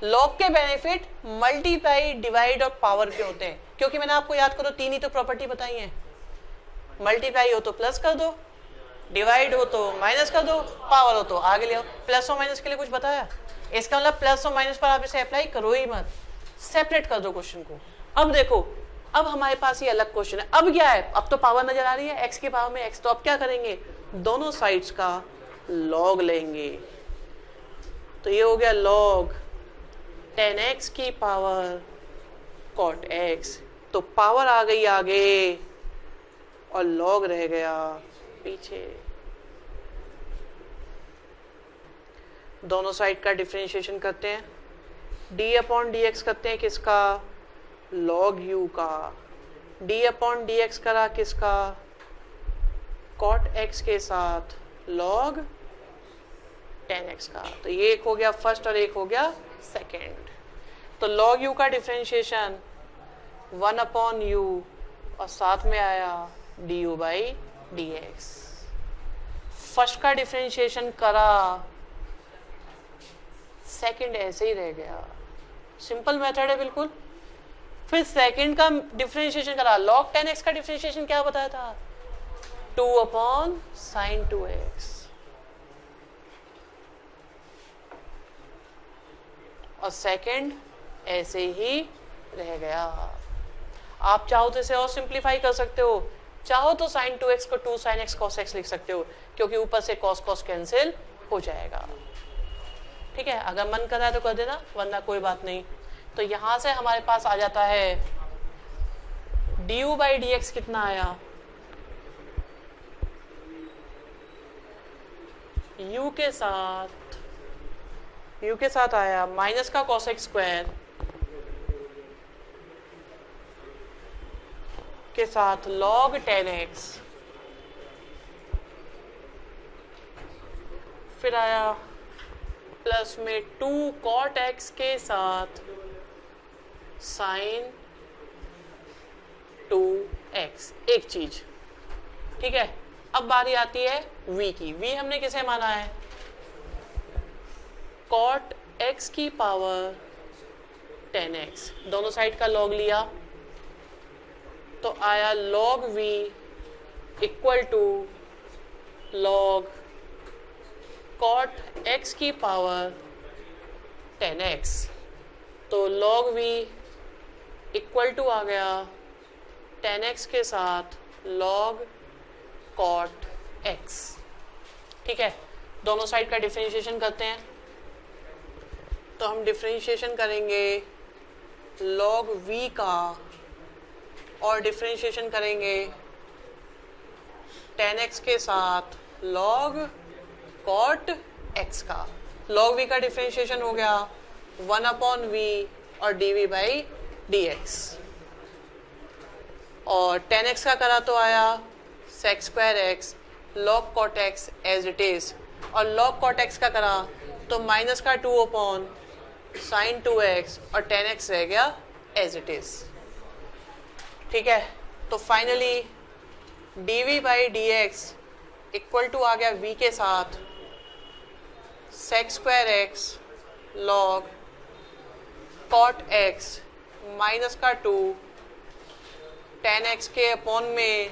लॉग के बेनिफिट मल्टीप्लाई डिवाइड और पावर के होते हैं, क्योंकि मैंने आपको याद करो तीन ही तो प्रॉपर्टी बताई है। मल्टीप्लाई हो तो प्लस कर दो, डिवाइड हो तो माइनस कर दो, पावर हो तो आगे ले आओ। प्लस और माइनस के लिए कुछ बताया? इसका मतलब प्लस और माइनस पर आप इसे अप्लाई करो ही मत, सेपरेट कर दो क्वेश्चन को। अब देखो, अब हमारे पास ये अलग क्वेश्चन है। अब क्या है? अब तो पावर नजर आ रही है, एक्स की पावर में एक्स। तो अब क्या करेंगे? दोनों साइड्स का लॉग लेंगे। तो ये हो गया लॉग tan x की पावर cot x, तो पावर आ गई आगे और लॉग रह गया पीछे। दोनों साइड का डिफरेंशिएशन करते हैं, डी अपॉन डी एक्स करते हैं किसका, लॉग यू का, डी अपॉन डी एक्स करा किसका, कॉट एक्स के साथ लॉग टेन एक्स का। तो ये एक हो गया फर्स्ट और एक हो गया सेकेंड। तो लॉग यू का डिफरेंशिएशन 1 अपॉन यू और साथ में आया D you by D x. First का डिफरेंशिएशन करा, सेकंड ऐसे ही रह गया, सिंपल मेथड है बिल्कुल। फिर सेकंड का डिफरेंशिएशन करा, log 10x का डिफरेंशिएशन क्या बताया था, 2 अपॉन साइन 2x, और सेकंड ऐसे ही रह गया। आप चाहो तो इसे और सिंप्लीफाई कर सकते हो, चाहो तो साइन 2x को 2 साइन x cos x लिख सकते हो, क्योंकि ऊपर से cos cos कैंसिल हो जाएगा। ठीक है, अगर मन कर रहा है तो कर देना, वरना कोई बात नहीं। तो यहां से हमारे पास आ जाता है du बाई डी एक्स कितना आया, u के साथ आया माइनस का cos x स्क्वायर के साथ log 10x, फिर आया प्लस में 2 cot x के साथ साइन 2x, एक चीज। ठीक है, अब बारी आती है v की। v हमने किसे माना है, cot x की पावर 10x, दोनों साइड का log लिया तो आया log v equal to log cot x की पावर 10x। तो log v इक्वल टू आ गया 10x के साथ log cot x। ठीक है, दोनों साइड का डिफरेंशिएशन करते हैं। तो हम डिफरेंशिएशन करेंगे log v का और डिफरेंशिएशन करेंगे 10x के साथ log cot x का। log v का डिफरेंशिएशन हो गया 1 अपॉन v और dv बाई dx, और 10x का करा तो आया sec square x log cot x as it is, और log cot x का करा तो माइनस का 2 अपॉन साइन 2x और 10x रह गया एज इट इज। ठीक है, तो finally dv by dx equal to आ गया v के साथ sec square x log cot x minus का 2 10x के अपॉन में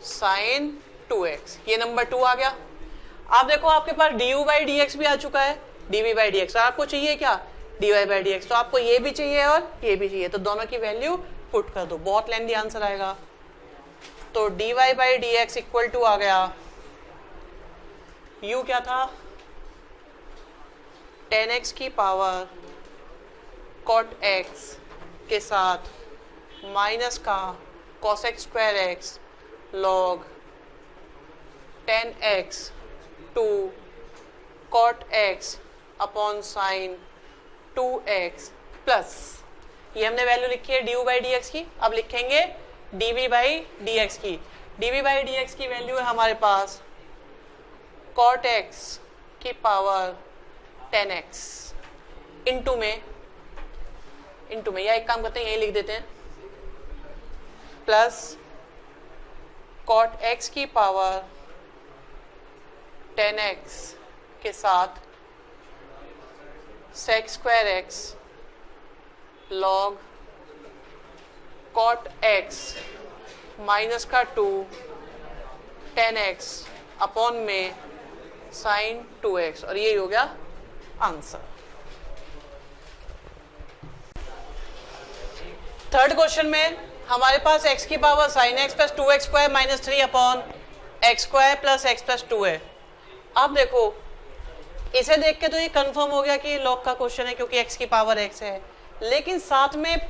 साइन 2x, ये नंबर 2 आ गया। आप देखो आपके पास du बाई dx भी आ चुका है, dv बाई dx, आपको चाहिए क्या, dy बाई dx, तो आपको ये भी चाहिए और ये भी चाहिए, तो दोनों की वैल्यू पुट कर दो, बहुत लेंथी आंसर आएगा। तो dy by dx equal to आ गया, u क्या था 10x की पावर cot x के साथ माइनस का cos x square x log 10x to cot x upon sine 2x plus, ये हमने वैल्यू लिखी है du बाई dx की। अब लिखेंगे dv बाई dx की। dv बाई dx की वैल्यू है हमारे पास cot x की पावर 10x इंटू में या एक काम करते हैं यही लिख देते हैं, प्लस cot x की पावर 10x के साथ sec square x log cot x minus का 2 10x अपॉन में साइन 2x, और ये हो गया आंसर। थर्ड क्वेश्चन में हमारे पास x की power sine x plus 2x square minus 3 upon x square plus x plus 2 है। अब देखो इसे देख के तो ये कंफर्म हो गया कि लॉग का क्वेश्चन है, क्योंकि x की पावर x है, लेकिन साथ में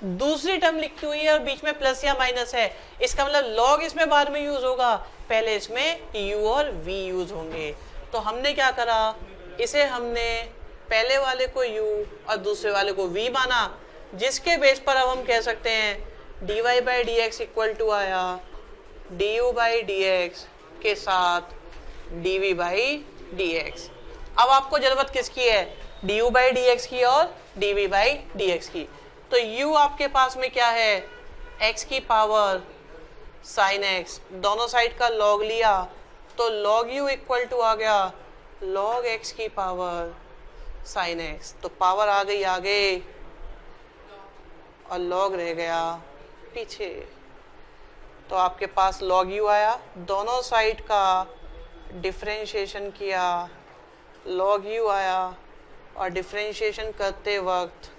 दूसरी टर्म लिखी हुई है और बीच में प्लस या माइनस है, इसका मतलब लॉग इसमें बाद में यूज होगा, पहले इसमें u और v यूज होंगे। तो हमने क्या करा, इसे हमने पहले वाले को u और दूसरे वाले को v माना, जिसके बेस पर अब हम कह सकते हैं dy by D x equal to आया du बाई डी एक्स के साथ dv बाई डी एक्स। अब आपको जरूरत किसकी है, du बाई डी एक्स की और dv बाई डी एक्स की। तो u आपके पास में क्या है, x की पावर साइन x, दोनों साइड का log लिया तो log u इक्वल टू आ गया log x की पावर साइन x। तो पावर आ गई आगे और log रह गया पीछे। तो आपके पास log u आया, दोनों साइड का डिफरेंशिएशन किया, log u आया और डिफरेंशिएशन करते वक्त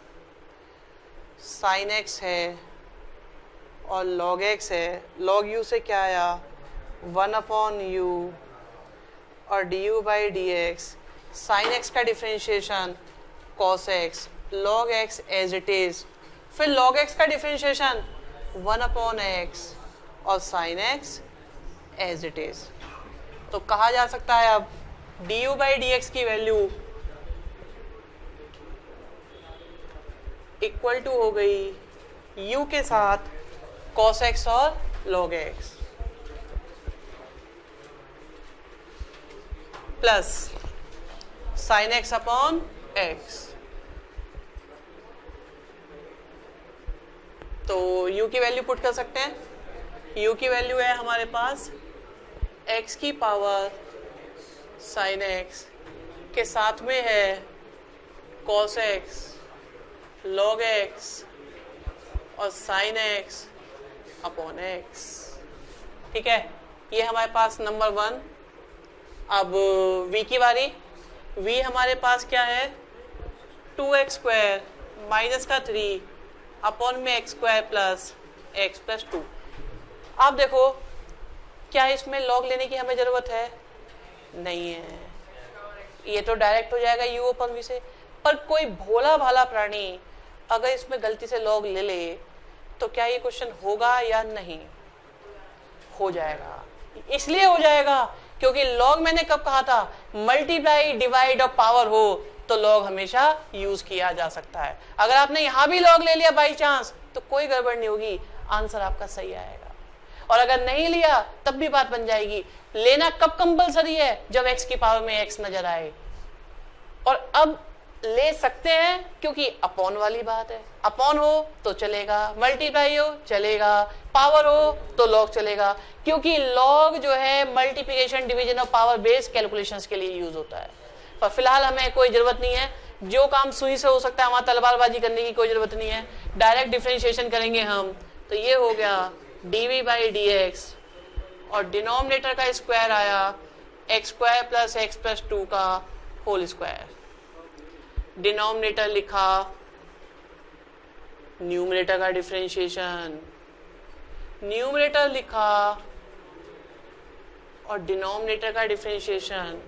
साइन x है और log x है। log u से क्या आया 1/u और du by D X, sine x का differentiation cos x, log x as it is, फिर log x का डिफरेंशिएशन 1/x और sine x as it is. तो कहा जा सकता है अब du बाई डी एक्स की वैल्यू इक्वल टू हो गई u के साथ cos x और log x plus sign x upon x। तो u की वैल्यू पुट कर सकते हैं, u की वैल्यू है हमारे पास x की पावर साइन x के साथ में है cos x log x और साइन x अपॉन x। ठीक है, ये हमारे पास नंबर 1। अब v की बारी, v हमारे पास क्या है 2x स्क्वायर माइनस का 3 अपॉन में x square plus x plus 2। आप देखो क्या इसमें log लेने की हमें जरूरत है, नहीं है, ये तो डायरेक्ट हो जाएगा u अपन v से। पर कोई भोला भाला प्राणी अगर इसमें गलती से log ले ले तो क्या ये क्वेश्चन होगा या नहीं, हो जाएगा। इसलिए हो जाएगा क्योंकि log मैंने कब कहा था, मल्टीप्लाई डिवाइड और पावर हो तो log हमेशा यूज किया जा सकता है। अगर आपने यहां भी log ले लिया बाई चांस तो कोई गड़बड़ नहीं होगी, आंसर आपका सही आएगा। और अगर नहीं लिया तब भी बात बन जाएगी। लेना कब कंपलसरी है, जब x की पावर में x नजर आए। और अब ले सकते हैं क्योंकि अपॉन वाली बात है, अपॉन हो तो चलेगा, मल्टीप्लाई हो चलेगा, पावर हो तो log चलेगा, क्योंकि log जो है मल्टीप्लिकेशन डिवीजन और पावर बेस्ड कैलकुलेशंस के लिए यूज होता है। पर फिलहाल हमें कोई जरूरत नहीं है, जो काम सुई से हो सकता है वहां तलवारबाजी करने की कोई जरूरत नहीं है, डायरेक्ट डिफरेंशिएशन करेंगे हम। तो ये हो गया dv बाई डी एक्स और डिनोमिनेटर का स्क्वायर आया x square plus x plus 2 का होल स्क्वायर। डिनोमिनेटर लिखा, न्यूमरेटर का डिफरेंशिएशन, न्यूमरेटर लिखा और डिनोमिनेटर का डिफरेंशिएशन।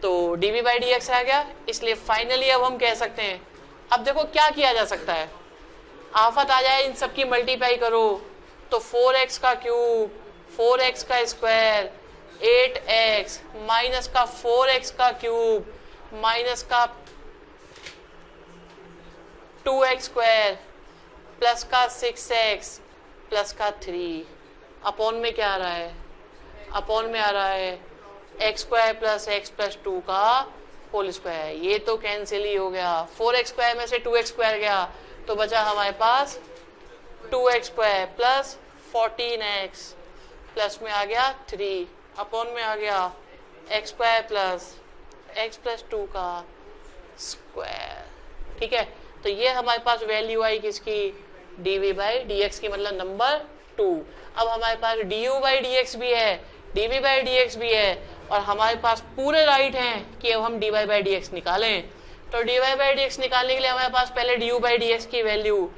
तो dv बाई डी एक्स आ गया। इसलिए फाइनली अब हम कह सकते हैं, अब देखो क्या किया जा सकता है, आफत आ जाए इन सब की मल्टीप्लाई करो तो 4x का क्यूब, 4x का स्क्वायर, 8x माइनस का 4x का क्यूब माइनस का 2x स्क्वायर प्लस का 6x प्लस का 3 अपॉन में क्या आ रहा है, अपॉन में आ रहा है x square plus x plus 2 का होल स्क्वायर। ये तो कैंसिल ही हो गया, 4x स्क्वायर में से 2x स्क्वायर गया तो बचा हमारे पास 2x square plus 14x plus में आ गया 3 अपॉन में आ गया x square plus x plus 2 का स्क्वायर। ठीक है, तो ये हमारे पास वैल्यू आई किसकी, dv बाई डी एक्स की, मतलब नंबर 2। अब हमारे पास du बाई डी एक्स भी है, dv बाई डी एक्स भी है और हमारे पास पूरे राइट हैं कि अब हम dy बाई डी एक्स निकालें। तो dy बाई डी एक्स निकालने के लिए हमारे पास पहले du बाई डी एक्स की वैल्यू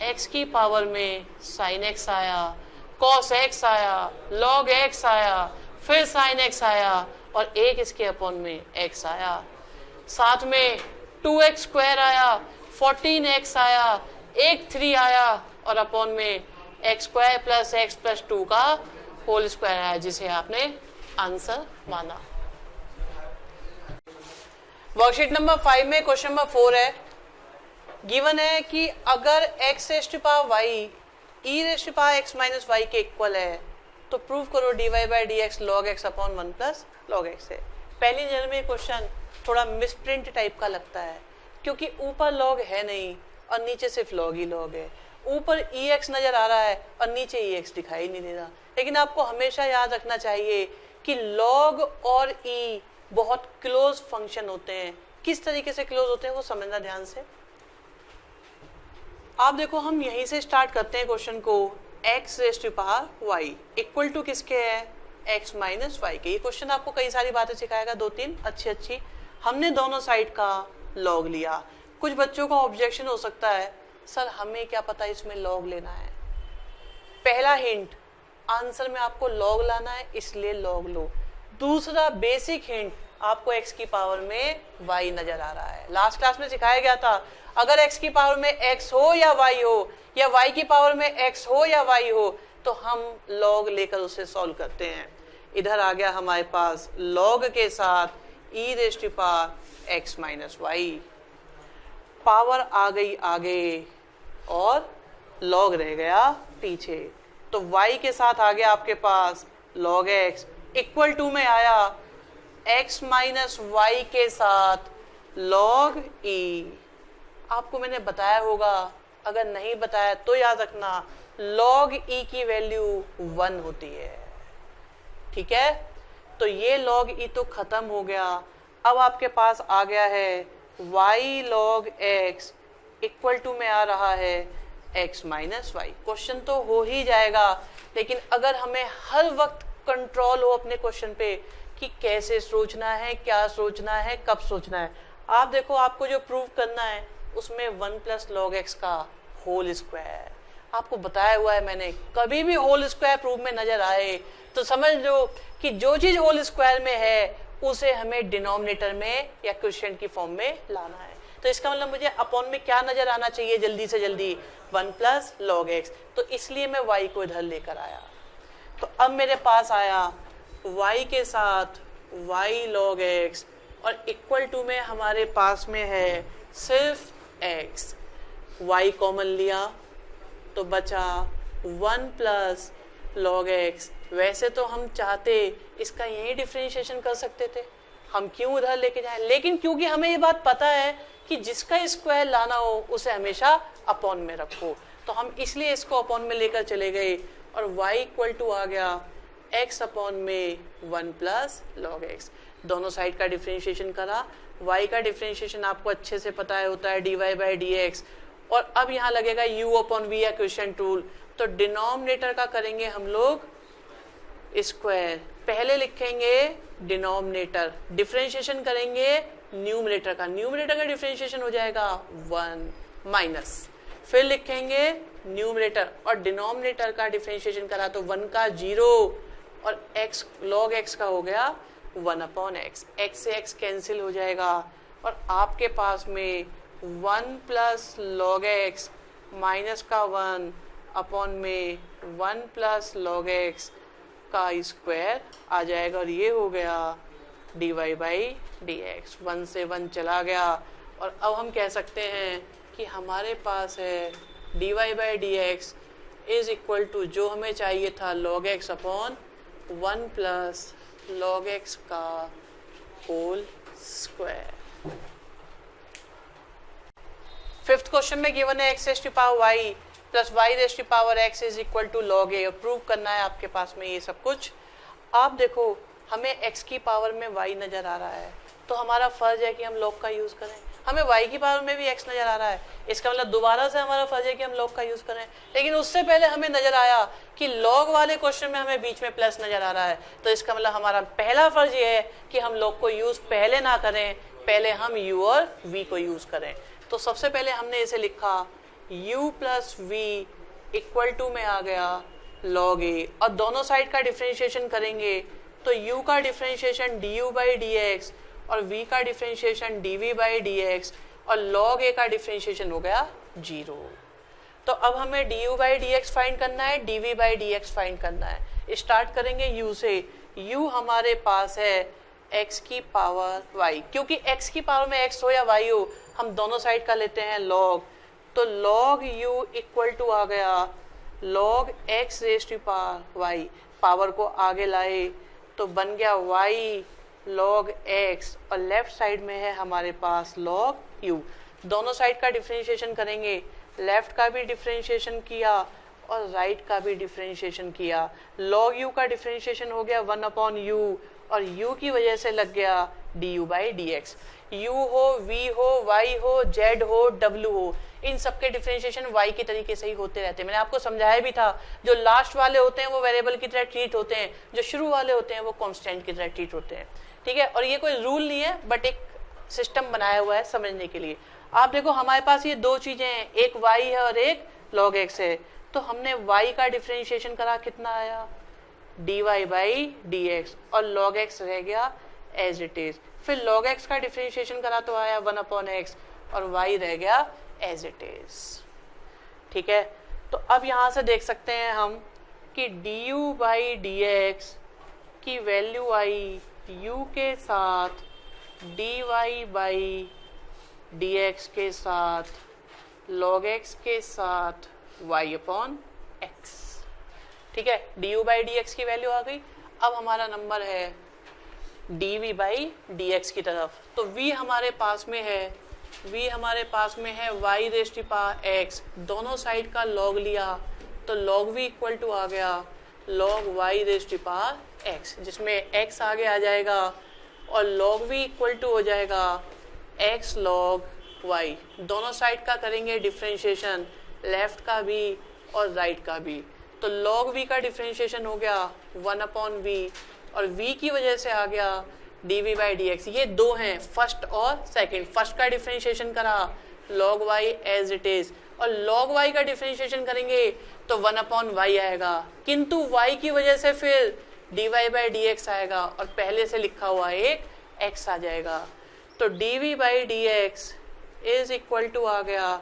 x की पावर में sin x आया, cos x आया, log x आया, फिर sin x आया और एक इसके अपॉन में x आया, साथ में 2x स्क्वायर आया, 14x आया, एक 3 आया और अपॉन में x square plus x plus 2 का होल स्क्वायर आया, जिसे आपने आंसर माना। वर्कशीट नंबर 5 में क्वेश्चन नंबर 4 है, गिवन है कि अगर x raise to power y e raise to power x minus y के इक्वल है तो प्रूव करो dy by D x log x upon 1 plus log x है। पहली नजर में क्वेश्चन थोड़ा मिसप्रिंट टाइप का लगता है क्योंकि ऊपर लॉग है नहीं और नीचे सिर्फ लॉग ही लॉग है। ऊपर ex नजर आ रहा है और नीचे ex दिखाई नहीं दे रहा। लेकिन आपको हमेशा याद रखना चाहिए कि log और e बहुत क्लोज फंक्शन होते हैं। किस तरीके से क्लोज होते हैं वो समझना ध्यान से। आप देखो हम यहीं से स्टार्ट करते हैं क्वेश्चन को। x raise to power y equal to किसके है, x माइनस वाई के। ये क्वेश्चन आपको कई सारी बातें सिखाएगा, 2-3 अच्छी। हमने दोनों साइड का log लिया। कुछ बच्चों का ऑब्जेक्शन हो सकता है, सर हमें क्या पता इसमें log लेना है। पहला हिंट, आंसर में आपको log लाना है इसलिए log लो। दूसरा बेसिक हिंट, आपको x की पावर में y नजर आ रहा है। लास्ट क्लास में सिखाया गया था अगर x की पावर में x हो या y हो या y की पावर में x हो या y हो तो हम log लेकर उसे सॉल्व करते हैं। इधर आ गया हमारे पास log के साथ e raise to power x minus Y, power आ गई आगे और log रह गया पीछे। तो y के साथ आ गया आपके पास log x इक्वल टू में आया x माइनस वाई के साथ log e। आपको मैंने बताया होगा, अगर नहीं बताया तो याद रखना log e की वैल्यू 1 होती है। ठीक है, तो ये log e तो खत्म हो गया। अब आपके पास आ गया है y log x equal to में आ रहा है x माइनस वाई। क्वेश्चन तो हो ही जाएगा, लेकिन अगर हमें हर वक्त कंट्रोल हो अपने क्वेश्चन पे कि कैसे सोचना है, क्या सोचना है, कब सोचना है। आप देखो आपको जो प्रूव करना है उसमें 1 प्लस लॉग एक्स का होल स्क्वायर आपको बताया हुआ है मैंने। कभी भी होल स्क्वायर प्रूफ में नजर आए तो समझ लो कि जो चीज होल स्क्वायर में है उसे हमें डिनोमिनेटर में या क्वेश्चन की फॉर्म में लाना है। तो इसका मतलब मुझे अपॉन में क्या नजर आना चाहिए जल्दी से जल्दी, 1 प्लस लॉग एक्स। तो इसलिए मैं y को इधर लेकर आया। तो अब मेरे पास आया y के साथ y log x और इक्वल टू में हमारे पास में है सिर्फ x। y कॉमन लिया तो बचा 1 प्लस log x। वैसे तो हम चाहते इसका यही डिफरेंशिएशन कर सकते थे, हम क्यों उधर लेके जाएं, लेकिन क्योंकि हमें ये बात पता है कि जिसका स्क्वायर लाना हो उसे हमेशा अपॉन में रखो, तो हम इसलिए इसको अपॉन में लेकर चले गए और y इक्वल टू आ गया x अपॉन में 1 प्लस लॉग x। दोनों साइड का डिफरेंशिएशन करा। y का डिफरेंशिएशन आपको अच्छे से पता है होता है dy बाई डी एक्स। और अब यहाँ लगेगा u अपॉन v या क्वेश्चन टूल, तो डिनोमिनेटर का करेंगे हम लोग स्क्वायर। पहले लिखेंगे डिनोमिनेटर, डिफरेंशिएशन करेंगे न्यूमरेटर का। न्यूमरेटर का डिफरेंशिएशन हो जाएगा 1 माइनस, फिर लिखेंगे न्यूमरेटर और डिनोमिनेटर का डिफरेंशिएशन करा तो 1 का 0 और x log x का हो गया 1 अपॉन x। x से x कैंसिल हो जाएगा और आपके पास में 1 प्लस log x माइनस का 1 अपॉन में 1 प्लस log x का स्क्वायर आ जाएगा और ये हो गया dy बाई डी एक्स। 1 से 1 चला गया और अब हम कह सकते हैं कि हमारे पास है dy by D x is equal to जो हमें चाहिए था log x upon 1 plus log x का होल स्क्वायर। फिफ्थ क्वेश्चन में गिवन है x raise to power y plus y raise to power x is equal to log a। Prove करना है आपके पास में ये सब कुछ। आप देखो हमें x की पावर में y नजर आ रहा है तो हमारा फर्ज है कि हम log का यूज करें। हमें y की पावर में भी x नजर आ रहा है, इसका मतलब दोबारा से हमारा फर्ज है कि हम log का यूज करें। लेकिन उससे पहले हमें नजर आया कि log वाले क्वेश्चन में हमें बीच में प्लस नजर आ रहा है, तो इसका मतलब हमारा पहला फर्ज ये है कि हम log को यूज पहले ना करें, पहले हम u और v को यूज करें। तो सबसे पहले हमने इसे लिखा u plus v equal to में आ गया log a और दोनों साइड का डिफरेंशिएशन करेंगे तो u का differentiation du by D X और v का differentiation dv by D X और log a का डिफरेंशिएशन हो गया 0। तो अब हमें du by D x find करना है, dv by D x find करना है। स्टार्ट करेंगे u से। u हमारे पास है x की पावर y, क्योंकि x की पावर में x हो या y हो हम दोनों साइड का लेते हैं log, तो log u इक्वल टू आ गया log x raise to power y, power को आगे लाए तो बन गया y log x और लेफ्ट साइड में है हमारे पास log u। दोनों साइड का डिफरेंशिएशन करेंगे, लेफ्ट का भी डिफरेंशिएशन किया और राइट का भी डिफरेंशिएशन किया। log u का डिफरेंशिएशन हो गया 1/u और u की वजह से लग गया du/dx। u हो, v हो, y हो, z हो, w हो, इन सब के डिफरेंशिएशन y के तरीके से ही होते रहते हैं। मैंने आपको समझाया भी था, जो लास्ट वाले होते हैं वो वेरिएबल की तरह ट्रीट होते हैं, जो शुरू वाले होते हैं वो कांस्टेंट की तरह ट्रीट होते हैं। ठीक है, और ये कोई रूल नहीं है बट एक सिस्टम बनाया हुआ है समझने के लिए। आप देखो हमारे पास ये दो चीजें हैं, एक y है और एक log x है, तो हमने y का डिफरेंशिएशन करा, कितना आया dy/dx और log x रह गया एज इट इज। फिर log x का डिफरेंशिएशन करा तो आया 1/x और y रह गया एज इट इज। ठीक है, तो अब यहां से देख सकते हैं हम कि du/dx की वैल्यू आई u के साथ dy/dx के साथ log x के साथ y/x। ठीक है, du/dx की वैल्यू आ गई। अब हमारा नंबर है dv/dx की तरफ, तो v हमारे पास में है, v हमारे पास में है y raise to power x, दोनों साइड का log लिया तो log v इक्वल टू आ गया log y raise to power x, जिसमें x आगे आ जाएगा और log v इक्वल टू हो जाएगा x log y। दोनों साइड का करेंगे डिफरेंशिएशन, लेफ्ट का भी और राइट का भी, तो log v का डिफरेंशिएशन हो गया 1/v और v की वजह से आ गया dv/dx। ये दो हैं, फर्स्ट और सेकंड। फर्स्ट का डिफरेंशिएशन करा log y as it is और log y का डिफरेंशिएशन करेंगे तो 1/y आएगा, किंतु y की वजह से फिर dy/dx आएगा और पहले से लिखा हुआ एक x आ जाएगा, तो dv/dx इज इक्वल टू आ गया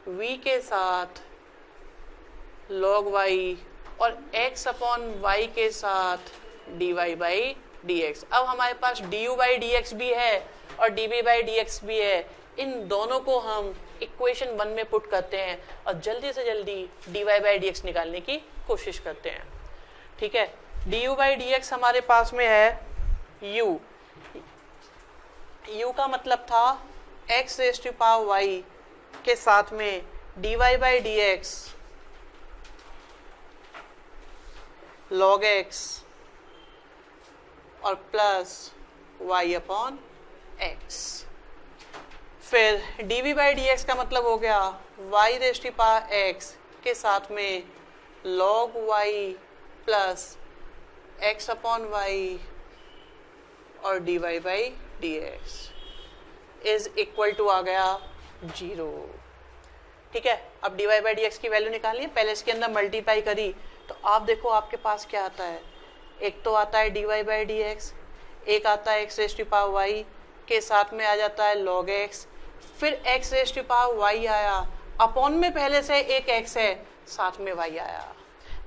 v के साथ log y और x/y के साथ dy/dx। अब हमारे पास du/dx भी है और dv/dx भी है, इन दोनों को हम इक्वेशन 1 में पुट करते हैं और जल्दी से जल्दी dy/dx निकालने की कोशिश करते हैं। ठीक है, du/dx हमारे पास में है u, u का मतलब था x raise to power y के साथ में dy/dx log x और प्लस y/x। फिर dv/dx का मतलब हो गया y raise to power x के साथ में log y प्लस x/y और dy/dx इज इक्वल टू आ गया 0। ठीक है, अब dy/dx की वैल्यू निकालिए, पहले इसके अंदर मल्टीप्लाई करी तो आप देखो आपके पास क्या आता है, एक तो आता है dy/dx, एक आता है x raise to power y के साथ में आ जाता है log x, फिर x raise to power y आया, अपॉन में पहले से एक x है, साथ में y आया।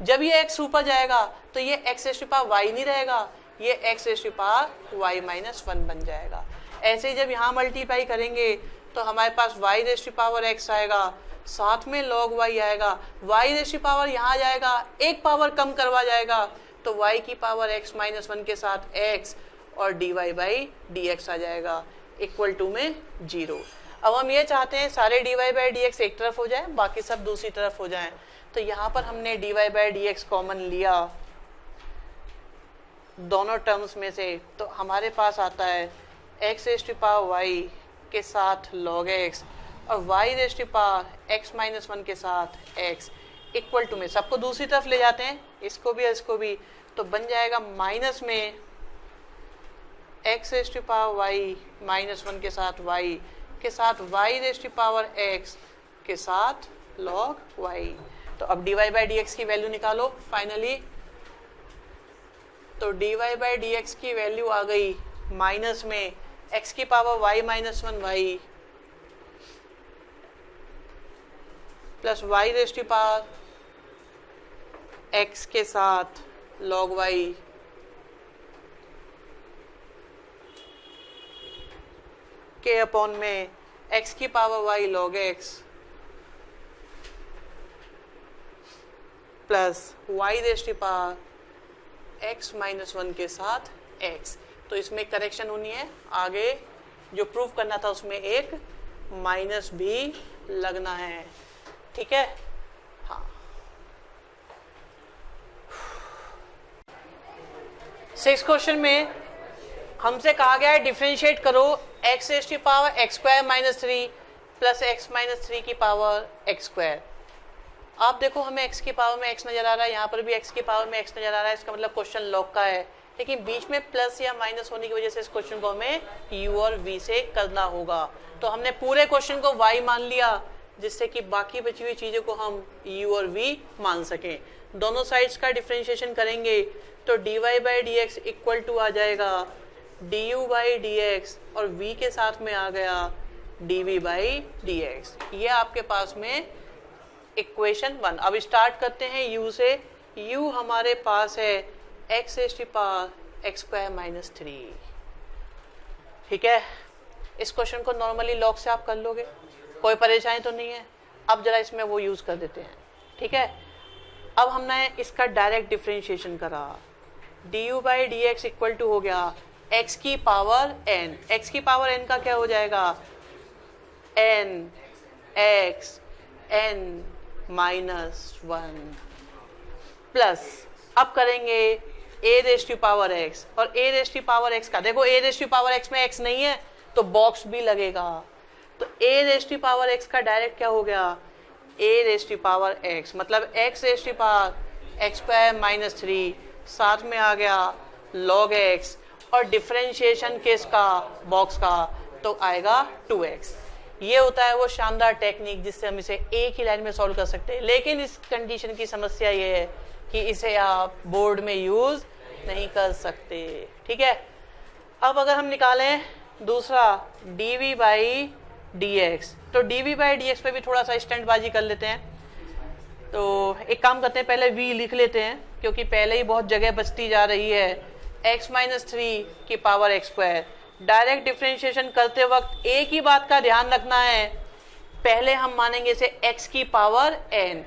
जब ये x ऊपर जाएगा तो ये x raise to power y नहीं रहेगा, ये x raise to power y-1 बन जाएगा। ऐसे ही जब यहाँ मल्टीप्लाई करेंगे तो हमारे पास y raise to power x आएगा, साथ में log y आएगा, y रेज़ टू पावर यहाँ जाएगा, एक पावर कम करवा जाएगा तो y की पावर x-1 के साथ x और dy/dx आ जाएगा इक्वल टू में 0। अब हम ये चाहते हैं सारे dy/dx एक तरफ हो जाए, बाकी सब दूसरी तरफ हो जाएं, तो यहाँ पर हमने dy/dx कॉमन लिया दोनों टर्म्स में से, तो हमारे पास आता है x raise to power y के साथ log x और y raise to power x-1 के साथ x इक्वल टू में सबको दूसरी तरफ ले जाते हैं, इसको भी और इसको भी, तो बन जाएगा माइनस में x raise to power y-1 के साथ y raise to power x के साथ log y। तो अब dy/dx की वैल्यू निकालो फाइनली, तो dy/dx की वैल्यू आ गई माइनस में x की power y-1y plus y raise to power x के साथ log y के अपॉन में x की power y log x plus y raise to power x minus 1 के साथ x। तो इसमें करेक्शन होनी है, आगे जो प्रूव करना था उसमें एक माइनस भी लगना है, ठीक है। हाँ, 6 क्वेश्चन में हमसे कहा गया है डिफरेंशिएट करो x raise to power x square minus 3 plus x minus 3 की पावर x स्क्वायर। आप देखो हमें x की पावर में x नजर आ रहा है, यहाँ पर भी x की पावर में x नजर आ रहा है, इसका मतलब क्वेश्चन लॉग का है, लेकिन बीच में प्लस या माइनस होने की वजह से इस क्वेश्चन को हमें u और v से करना होगा। तो हमने पूरे क्वेश्चन को y मान लिया, जिससे कि बाकी बची हुई चीजों को हम u और v मान सकें। दोनों साइड्स का डिफरेंशिएशन करेंगे तो dy by D x equal to आ जाएगा du बाई डी एक्स और v के साथ में आ गया dv बाई डी एक्स। ये आपके पास में इक्वेशन 1। अब स्टार्ट करते हैं u से। u हमारे पास है x raise to power x square minus 3, ठीक है। इस क्वेश्चन को नॉर्मली लॉग से आप कर लोगे, कोई परेशानी तो नहीं है। अब जरा इसमें वो यूज कर देते हैं, ठीक है। अब हमने इसका डायरेक्ट डिफरेंशिएशन करा, du by D x equal to हो गया x की पावर n। x की पावर n का क्या हो जाएगा, n x n minus 1 plus, अब करेंगे a raise to power x, और a raise to power x का देखो a raise to power x में x नहीं है तो बॉक्स भी लगेगा, तो a raise to power x का डायरेक्ट क्या हो गया a raise to power x, मतलब x raise to power x square minus 3, साथ में आ गया log x, और डिफरेंशिएशन किसका, बॉक्स का, तो आएगा 2x। ये होता है वो शानदार टेक्निक जिससे हम इसे एक ही लाइन में सॉल्व कर सकते हैं, लेकिन इस कंडीशन की समस्या ये है कि इसे आप बोर्ड में यूज नहीं कर सकते, ठीक है। अब अगर हम निकालें दूसरा dv बाई dx, तो dv बाई dx पे भी थोड़ा सा स्टंटबाजी कर लेते हैं। तो एक काम करते हैं, पहले v लिख लेते हैं क्योंकि पहले ही बहुत जगह बचती जा रही है। x माइनस 3 की power x square, direct differentiation करते वक्त एक ही बात का ध्यान रखना है, पहले हम मानेंगे इसे x की पावर n।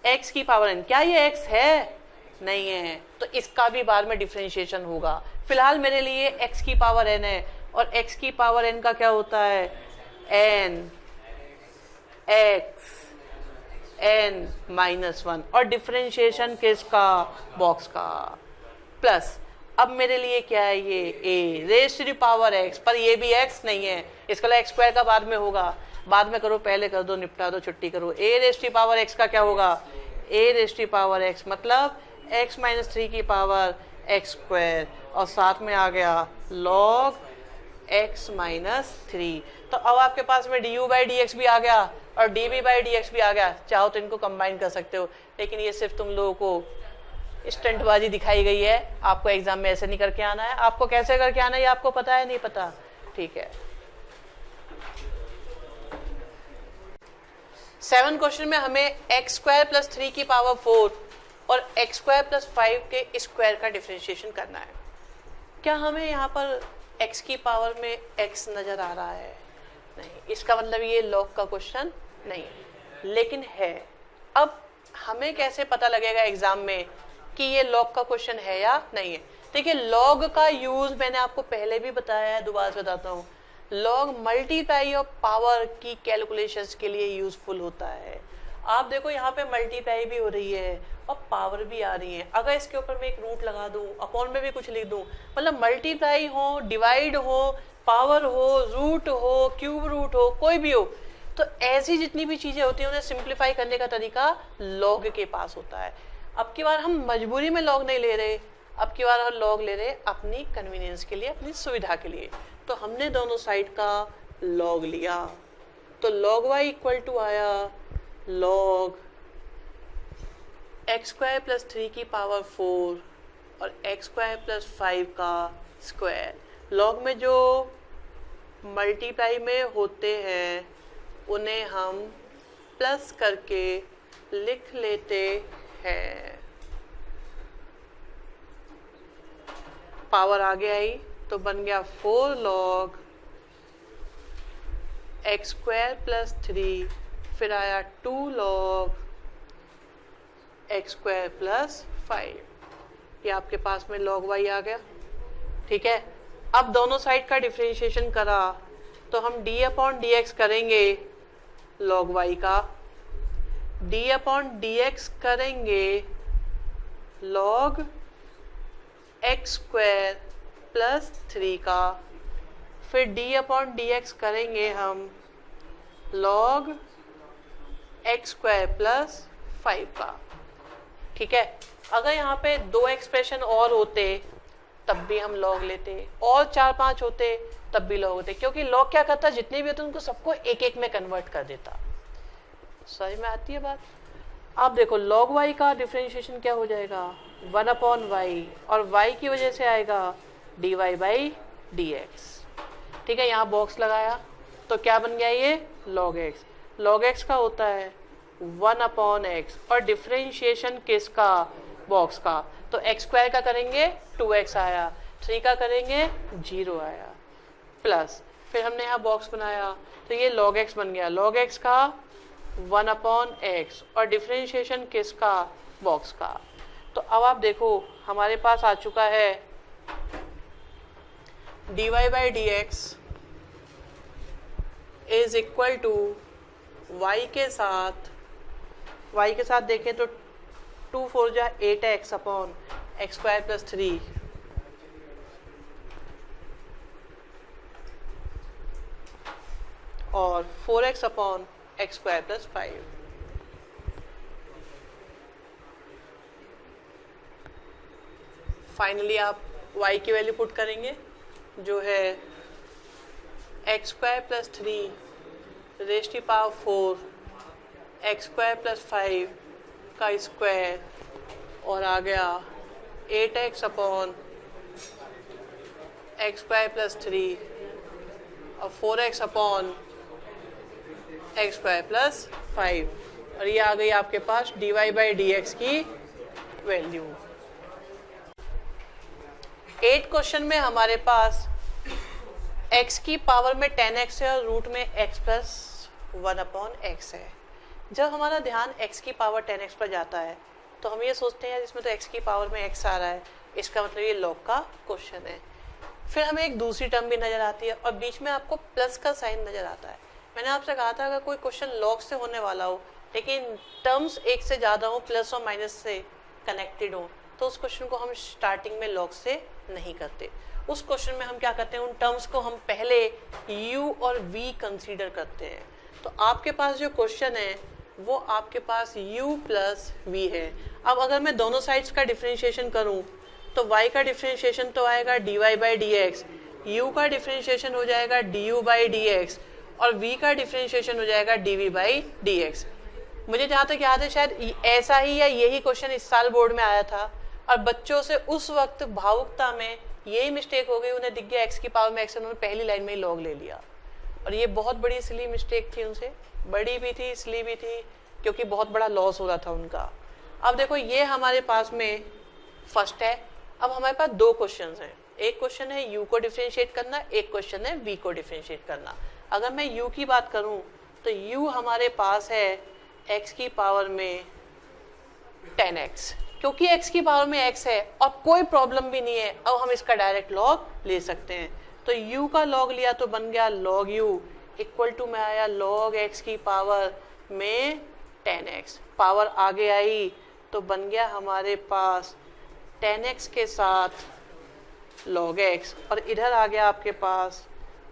x की पावर n, क्या ये x है, नहीं है, तो इसका भी बाद में डिफरेंशिएशन होगा। फिलहाल मेरे लिए x की पावर n है, और x की पावर n का क्या होता है, n x n माइनस 1, और डिफरेंशिएशन किसका, बॉक्स का, प्लस अब मेरे लिए क्या है ये a raise to the power x, पर ये भी x नहीं है, इसका x स्क्वायर का बाद में होगा, बाद में करो, पहले कर दो, निपटा दो, छुट्टी करो। a raise to the power x का क्या होगा, a raise to the power x मतलब x माइनस 3 की पावर x स्क्वायर, और साथ में आ गया log x माइनस 3। तो अब आपके पास में du बाई डी एक्स भी आ गया और dv बाई डी एक्स भी आ गया, चाहो तो इनको कंबाइन कर सकते हो, लेकिन ये सिर्फ तुम लोगों को स्टंटबाजी दिखाई गई है। आपको एग्जाम में ऐसे नहीं करके आना है, आपको कैसे करके आना है ये आपको पता है, नहीं पता, ठीक है। 7 क्वेश्चन में हमें x स्क्वायर प्लस 3 की पावर 4 और x स्क्वायर प्लस 5 के स्क्वायर का डिफरेंशिएशन करना है। क्या हमें यहाँ पर x की पावर में x नजर आ रहा है, नहीं, इसका मतलब ये लॉग का क्वेश्चन नहीं है, लेकिन है। अब हमें कैसे पता लगेगा एग्जाम में कि ये लॉग का क्वेश्चन है या नहीं है। देखिए लॉग का यूज मैंने आपको पहले भी बताया है, दोबारा से बताता हूँ। लॉग मल्टीप्लाई ऑफ पावर की कैलकुलेशंस के लिए यूजफुल होता है। आप देखो यहाँ पे मल्टीप्लाई भी हो रही है और पावर भी आ रही है। अगर इसके ऊपर मैं एक रूट लगा दूं, अपॉन में भी कुछ लिख दूं, मतलब मल्टीप्लाई हो, डिवाइड हो, पावर हो, रूट हो, क्यूब रूट हो, कोई भी हो, तो ऐसी जितनी भी चीजें होती हैं उन्हें सिंप्लीफाई करने का तरीका लॉग के पास होता है। अब की बार हम मजबूरी में लॉग नहीं ले रहे, अब की बार हम लॉग ले रहे अपनी कन्वीनियंस के लिए, अपनी सुविधा के लिए। तो हमने दोनों साइड का लॉग लिया, तो लॉग वाई इक्वल टू आया लॉग एक्स स्क्वायर प्लस 3 की पावर 4 और एक्स स्क्वायर प्लस 5 का स्क्वायर। लॉग में जो मल्टीप्लाई में होते हैं उन्हें हम प्लस करके लिख लेते हैं। पावर आगे आई तो बन गया 4 लॉग एक्स स्क्वायर प्लस 3, फिर आया 2 log एक्स स्क्वायर प्लस 5, ये आपके पास में log y आ गया। ठीक है, अब दोनों साइड का डिफरेंशिएशन करा तो हम d अपॉन डी एक्स करेंगे log y का, d अपॉन डी एक्स करेंगे log एक्स स्क्वायर प्लस 3 का, फिर d अपॉन डी एक्स करेंगे हम log एक्स स्क्वायर प्लस 5 का। ठीक है, अगर यहाँ पे 2 एक्सप्रेशन और होते तब भी हम log लेते, और 4-5 होते तब भी log होते, क्योंकि log क्या करता, जितने भी होते उनको सबको एक एक में कन्वर्ट कर देता। समझ में आती है बात? आप देखो log y का डिफरेंशिएशन क्या हो जाएगा, 1 अपॉन वाई, और y की वजह से आएगा dy बाई डी एक्स। ठीक है, यहाँ बॉक्स लगाया तो क्या बन गया ये log x। log x का होता है 1 अपॉन एक्स, और डिफरेंशिएशन किसका, बॉक्स का, तो एक्स स्क्वायर का करेंगे 2x आया, 3 का करेंगे 0 आया, प्लस फिर हमने यहाँ बॉक्स बनाया तो ये log x बन गया, log x का 1 अपॉन एक्स, और डिफरेंशिएशन किसका, बॉक्स का। तो अब आप देखो हमारे पास आ चुका है dy by D x is equal to y के साथ देखें तो 2 4 जा 8x upon x square plus 3, और 4x upon x square plus 5। Finally आप y की वैल्यू पुट करेंगे जो है x square plus 3 raise to power 4 x square plus 5 का स्क्वायर, और आ गया 8x upon x square plus 3 और 4x upon x square plus 5, और ये आ गई आपके पास dy बाई डी एक्स की वैल्यू। 8 क्वेश्चन में हमारे पास x की पावर में 10x है और रूट में x प्लस 1 अपॉन एक्स है। जब हमारा ध्यान x की पावर 10x पर जाता है तो हम ये सोचते हैं इसमें तो x की पावर में x आ रहा है, इसका मतलब ये log का क्वेश्चन है। फिर हमें एक दूसरी टर्म भी नजर आती है और बीच में आपको प्लस का साइन नजर आता है। मैंने आपसे कहा था अगर कोई क्वेश्चन log से होने वाला हो लेकिन टर्म्स एक से ज़्यादा हो, प्लस और माइनस से कनेक्टेड हो, तो उस क्वेश्चन को हम स्टार्टिंग में log से नहीं करते। उस क्वेश्चन में हम क्या करते हैं, उन टर्म्स को हम पहले u और v कंसीडर करते हैं। तो आपके पास जो क्वेश्चन है वो आपके पास u प्लस v है। अब अगर मैं दोनों साइड्स का डिफरेंशिएशन करूं तो y का डिफरेंशिएशन तो आएगा dy by D x, u का डिफरेंशिएशन हो जाएगा du बाई डी एक्स, और v का डिफरेंशिएशन हो जाएगा dv बाई डी एक्स। मुझे जहाँ तक याद है शायद ऐसा ही या यही क्वेश्चन इस साल बोर्ड में आया था, और बच्चों से उस वक्त भावुकता में यही मिस्टेक हो गई, उन्हें दिख गया x की पावर में x, उन्होंने पहली लाइन में ही log ले लिया, और ये बहुत बड़ी सिली मिस्टेक थी उनसे, बड़ी भी थी इसलिए भी थी क्योंकि बहुत बड़ा लॉस हो रहा था उनका। अब देखो ये हमारे पास में फर्स्ट है। अब हमारे पास 2 क्वेश्चंस हैं, एक क्वेश्चन है u को डिफरेंशिएट करना, एक क्वेश्चन है v को डिफरेंशिएट करना। अगर मैं u की बात करूं तो u हमारे पास है x की पावर में 10x, क्योंकि x की पावर में x है और कोई प्रॉब्लम भी नहीं है, अब हम इसका डायरेक्ट log ले सकते हैं। तो u का log लिया तो बन गया log u इक्वल टू में आया log x की पावर में 10x, पावर आगे आई तो बन गया हमारे पास 10x के साथ log x, और इधर आ गया आपके पास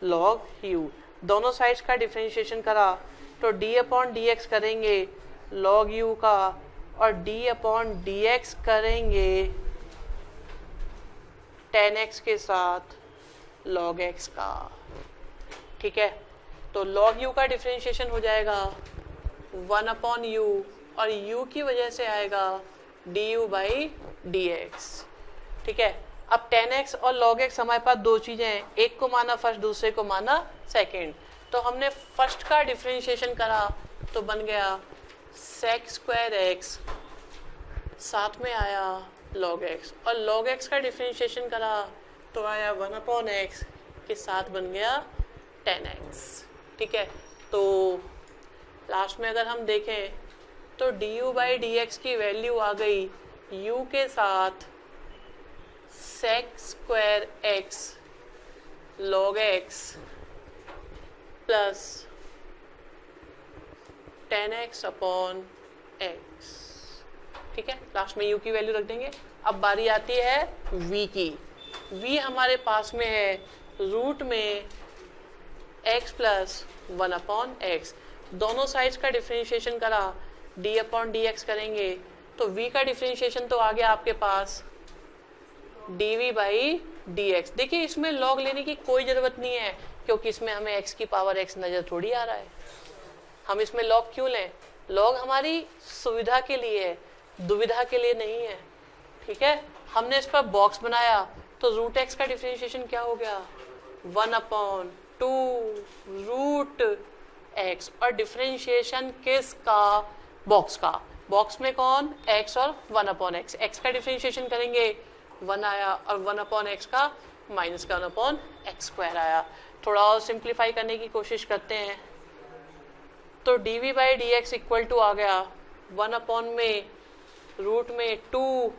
log u। दोनों साइड्स का डिफरेंशिएशन करा तो d अपॉन डी एक्स करेंगे log u का, और d अपॉन डी एक्स करेंगे 10x के साथ log x का। ठीक है, तो log u का डिफरेंशिएशन हो जाएगा 1 अपॉन u, और u की वजह से आएगा du बाई डी एक्स। ठीक है, अब 10x और log x हमारे पास 2 चीज़ें हैं, एक को माना फर्स्ट, दूसरे को माना सेकंड। तो हमने फर्स्ट का डिफरेंशिएशन करा तो बन गया sec स्क्वायर x, साथ में आया log x, और log x का डिफरेंशिएशन करा तो आया 1 अपॉन एक्स के साथ बन गया 10x। ठीक है, तो लास्ट में अगर हम देखें तो d you by D x की वैल्यू आ गई u के साथ sec square x log x plus 10x upon x. ठीक है, लास्ट में u की वैल्यू रख देंगे। अब बारी आती है v की। v हमारे पास में है रूट में x प्लस 1 अपॉन एक्स। दोनों साइड्स का डिफरेंशिएशन करा d अपॉन डी एक्स करेंगे तो v का डिफरेंशिएशन तो आ गया आपके पास dv बाई डी एक्स। देखिए इसमें लॉग लेने की कोई ज़रूरत नहीं है क्योंकि इसमें हमें x की पावर x नज़र थोड़ी आ रहा है। हम इसमें लॉग क्यों लें? लॉग हमारी सुविधा के लिए है, दुविधा के लिए नहीं है। ठीक है, हमने इस पर बॉक्स बनाया तो रूट एक्स का डिफरेंशिएशन क्या हो गया 1 अपॉन 2 रूट एक्स। और डिफरेंशिएशन किसका? बॉक्स का। बॉक्स में कौन? x और 1 अपॉन एक्स। एक्स का डिफरेंशिएशन करेंगे 1 आया और 1 अपॉन एक्स का माइनस का 1 अपॉन एक्स स्क्वायर आया। थोड़ा और सिंप्लीफाई करने की कोशिश करते हैं तो D V by D x equal to आ गया 1 अपॉन में रूट में 2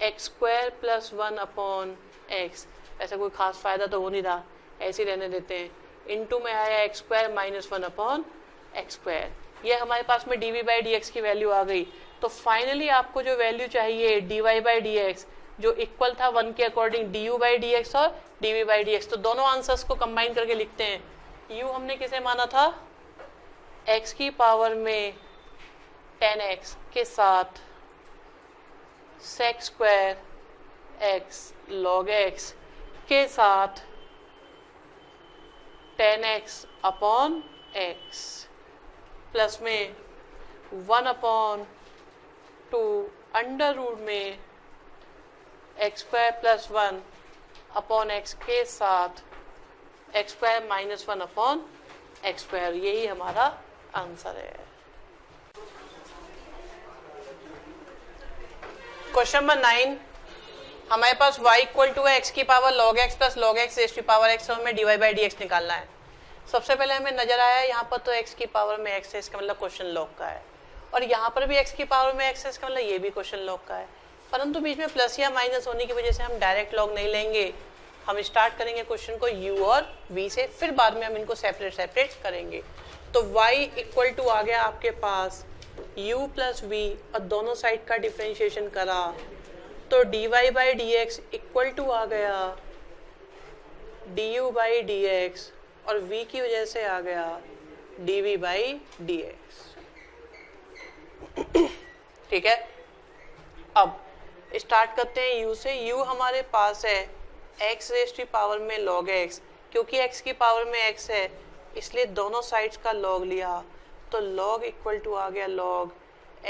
X square plus 1 upon X. ऐसा कोई खास फायदा तो हो नहीं रहा, ऐसे ही रहने देते हैं। इनटू में आया X square minus 1 upon x square. ये हमारे पास में D V by D x की वैल्यू आ गई। तो फाइनली आपको जो वैल्यू चाहिए D Y by D X जो इक्वल था 1 के according D you by D X और D V by D X. तो दोनों आंसर्स को कंबाइन करके लिखते हैं। यू हमने किसे माना था? x की पावर में 10x के साथ sec square x log x के साथ 10x अपॉन x प्लस में 1 अपॉन 2 अंडर रूट में x square plus 1 upon x के साथ x square minus 1 upon x square. यही हमारा आंसर है। क्वेश्चन नंबर 9 हमारे पास y इक्वल टू है एक्स की power log x plus log x raise to power x और हमें dy बाई डी एक्स निकालना है। सबसे पहले हमें नजर आया यहाँ पर तो x की पावर में x है, इसका मतलब क्वेश्चन लॉग का है। और यहाँ पर भी x की पावर में x है, इसका मतलब ये भी क्वेश्चन लॉग का है। परंतु बीच में प्लस या माइनस होने की वजह से हम डायरेक्ट लॉग नहीं लेंगे। हम स्टार्ट करेंगे क्वेश्चन को u और v से, फिर बाद में हम इनको सेपरेट करेंगे। तो y इक्वल टू आ गया आपके पास u प्लस v और दोनों साइड का डिफरेंशिएशन करा तो dy by D x equal to आ गया du बाई डी एक्स और v की वजह से आ गया dv बाई डी एक्स। ठीक है, अब स्टार्ट करते हैं u से। u हमारे पास है x रेज़ टू पावर में log x। क्योंकि x की पावर में x है इसलिए दोनों साइड्स का log लिया तो log इक्वल टू आ गया log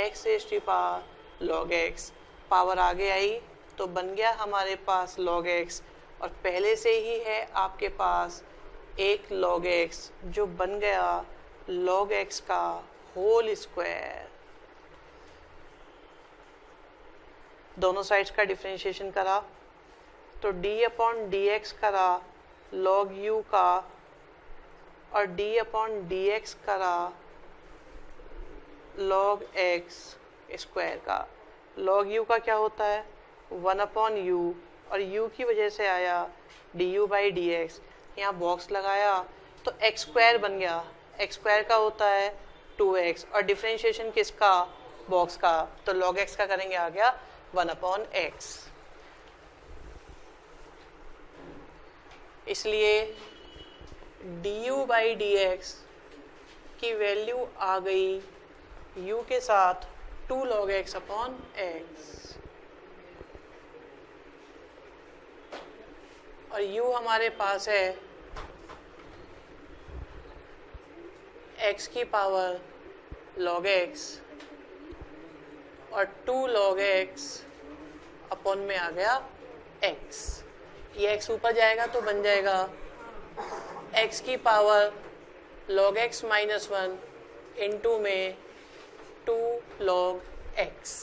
x raise to power log x। Power आगे आई तो बन गया हमारे पास log x और पहले से ही है आपके पास एक log x जो बन गया log x का होल स्क्वायर। दोनों साइड्स का डिफरेंशिएशन करा तो d अपॉन डी एक्स करा log u का और d अपॉन डी एक्स करा log x स्क्वायर का। log u का क्या होता है 1 अपॉन u और u की वजह से आया du बाई डी एक्स। यहाँ बॉक्स लगाया तो x स्क्वायर बन गया। x स्क्वायर का होता है 2x और डिफरेंशिएशन किसका? बॉक्स का। तो log x का करेंगे आ गया 1 अपॉन एक्स। इसलिए du बाई डी एक्स की वैल्यू आ गई u के साथ 2 log x अपॉन एक्स और u हमारे पास है x की पावर log x और 2 log x अपॉन में आ गया x। ये x ऊपर जाएगा तो बन जाएगा x की power log x minus 1 into में 2 log x।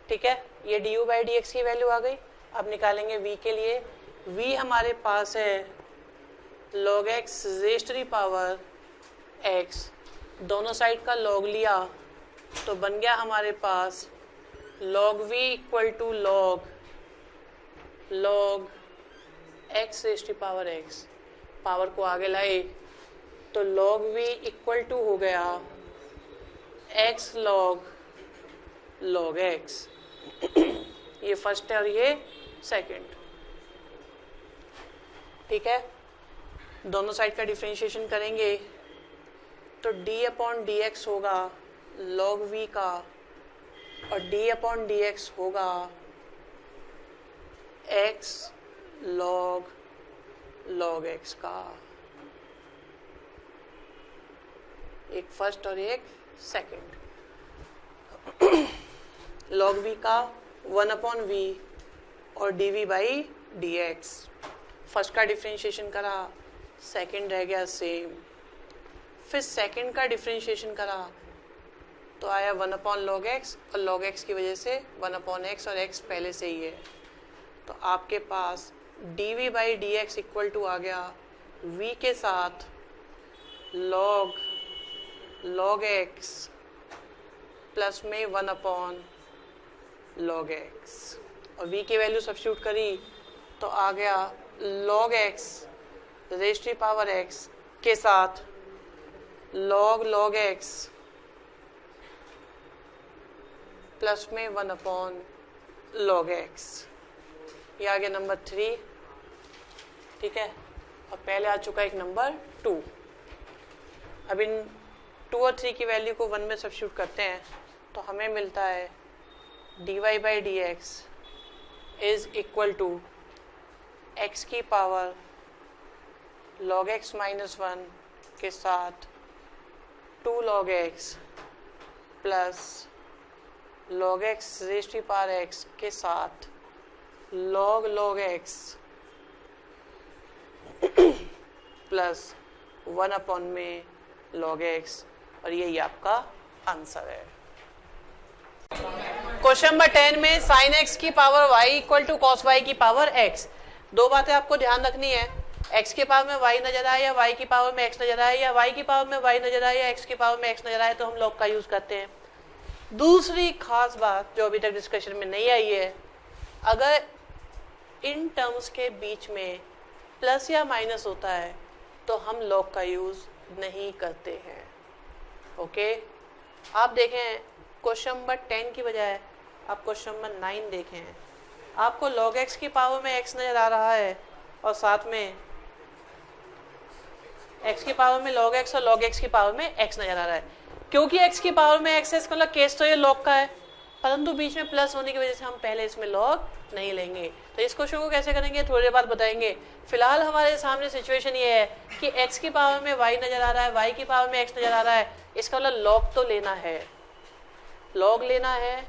ठीक है, ये du बाई डी एक्स की वैल्यू आ गई। अब निकालेंगे v के लिए। v हमारे पास है log x raise to the power x, दोनों साइड का log लिया तो बन गया हमारे पास log v equal to log x raise to the power x, power को आगे लाए तो log v इक्वल टू हो गया x log x। ये फर्स्ट है और ये सेकंड, ठीक है। दोनों साइड का डिफरेंशिएशन करेंगे तो d अपॉन डी एक्स होगा log v का और d अपॉन डी एक्स होगा x log x का। एक फर्स्ट और एक सेकंड। log v का 1 अपॉन v और dv बाई dx, फर्स्ट का डिफरेंशिएशन करा, सेकंड रह गया सेम। फिर सेकंड का डिफरेंशिएशन करा तो आया 1 अपॉन log x और log x की वजह से 1 अपॉन x और x पहले से ही है, तो आपके पास dv by dx equal to आ गया v के साथ log x प्लस में 1 अपॉन log x, और v की वैल्यू सब्स्टिट्यूट करी तो आ गया log x raise to the power x के साथ log x प्लस में 1 अपॉन log x। ये आ गया नंबर 3, ठीक है। और पहले आ चुका एक नंबर 2। अब इन 2 और 3 की वैल्यू को 1 में सब्स्टिट्यूट करते हैं तो हमें मिलता है dy by D x is equal to x की पावर log x माइनस 1 के साथ 2 log x plus log x raise to the power x के साथ log x प्लस 1 अपॉन में log x, और यही आपका आंसर है। क्वेश्चन नंबर 10 में sin x की power y equal to cos y की पावर x। दो बातें आपको ध्यान रखनी है, x के पावर में y नजर आए या y की पावर में x नजर आए या y की पावर में y नजर आए या x की पावर में x नजर आए तो हम log का यूज करते हैं। दूसरी खास बात जो अभी तक डिस्कशन में नहीं आई है, अगर इन टर्म्स के बीच में प्लस या माइनस होता है तो हम log का यूज नहीं करते हैं। ओके, आप देखें क्वेश्चन नंबर 10 की बजाय आप क्वेश्चन नंबर 9 देखें, आपको log x की पावर में x नजर आ रहा है और साथ में x की पावर में log x और log x की पावर में x नजर आ रहा है। क्योंकि x की पावर में x है इसका मतलब केस तो ये log का है, परंतु बीच में प्लस होने की वजह से हम पहले इसमें log नहीं लेंगे। तो इस क्वेश्चन को कैसे करेंगे थोड़ी देर बाद बताएंगे। फिलहाल हमारे सामने सिचुएशन ये है कि x की पावर में y नजर आ रहा है, y की पावर में x नजर आ रहा है, इसका मतलब log तो लेना है, log लेना है,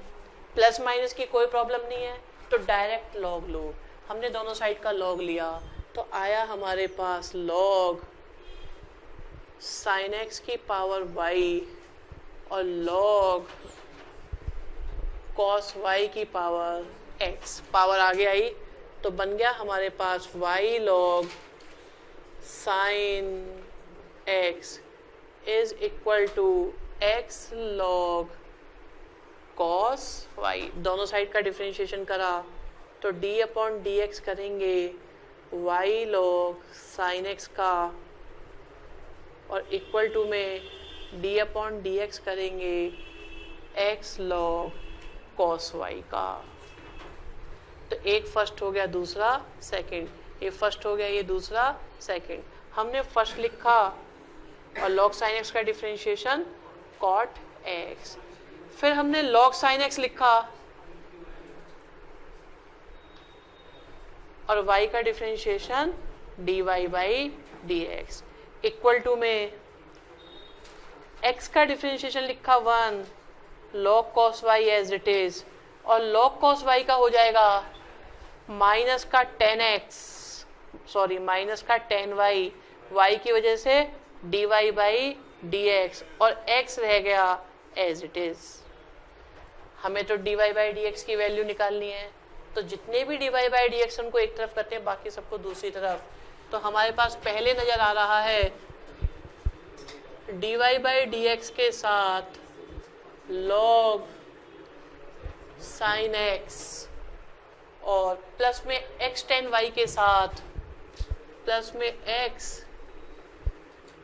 प्लस माइनस की कोई प्रॉब्लम नहीं है तो डायरेक्ट log लो। हमने दोनों साइड का log लिया तो आया हमारे पास log sin x की पावर y और log cos y की पावर x, पावर आगे आई तो बन गया हमारे पास y log sin x is equal to x log cos y। दोनों साइड का डिफरेंशिएशन करा तो d अपॉन डी एक्स करेंगे y log sin x का और इक्वल टू में d अपॉन डी एक्स करेंगे x log cos y का। तो एक फर्स्ट हो गया, दूसरा सेकंड, ये फर्स्ट हो गया, ये दूसरा सेकंड। हमने फर्स्ट लिखा और log sin x का डिफरेंशिएशन cot x, फिर हमने log sin x लिखा और y का differentiation dy by D x equal to में x का डिफरेंशिएशन लिखा 1 log cos y as it is, और log cos y का हो जाएगा माइनस का 10x, सॉरी माइनस का 10y, y की वजह से dy बाई डी एक्स और x रह गया एज इट इज। हमें तो dy बाई डी एक्स की वैल्यू निकालनी है, तो जितने भी dy बाई डी एक्स उनको एक तरफ करते हैं, बाकी सबको दूसरी तरफ। तो हमारे पास पहले नजर आ रहा है dy बाई डी एक्स के साथ log sin x और प्लस में x tan y के साथ प्लस में x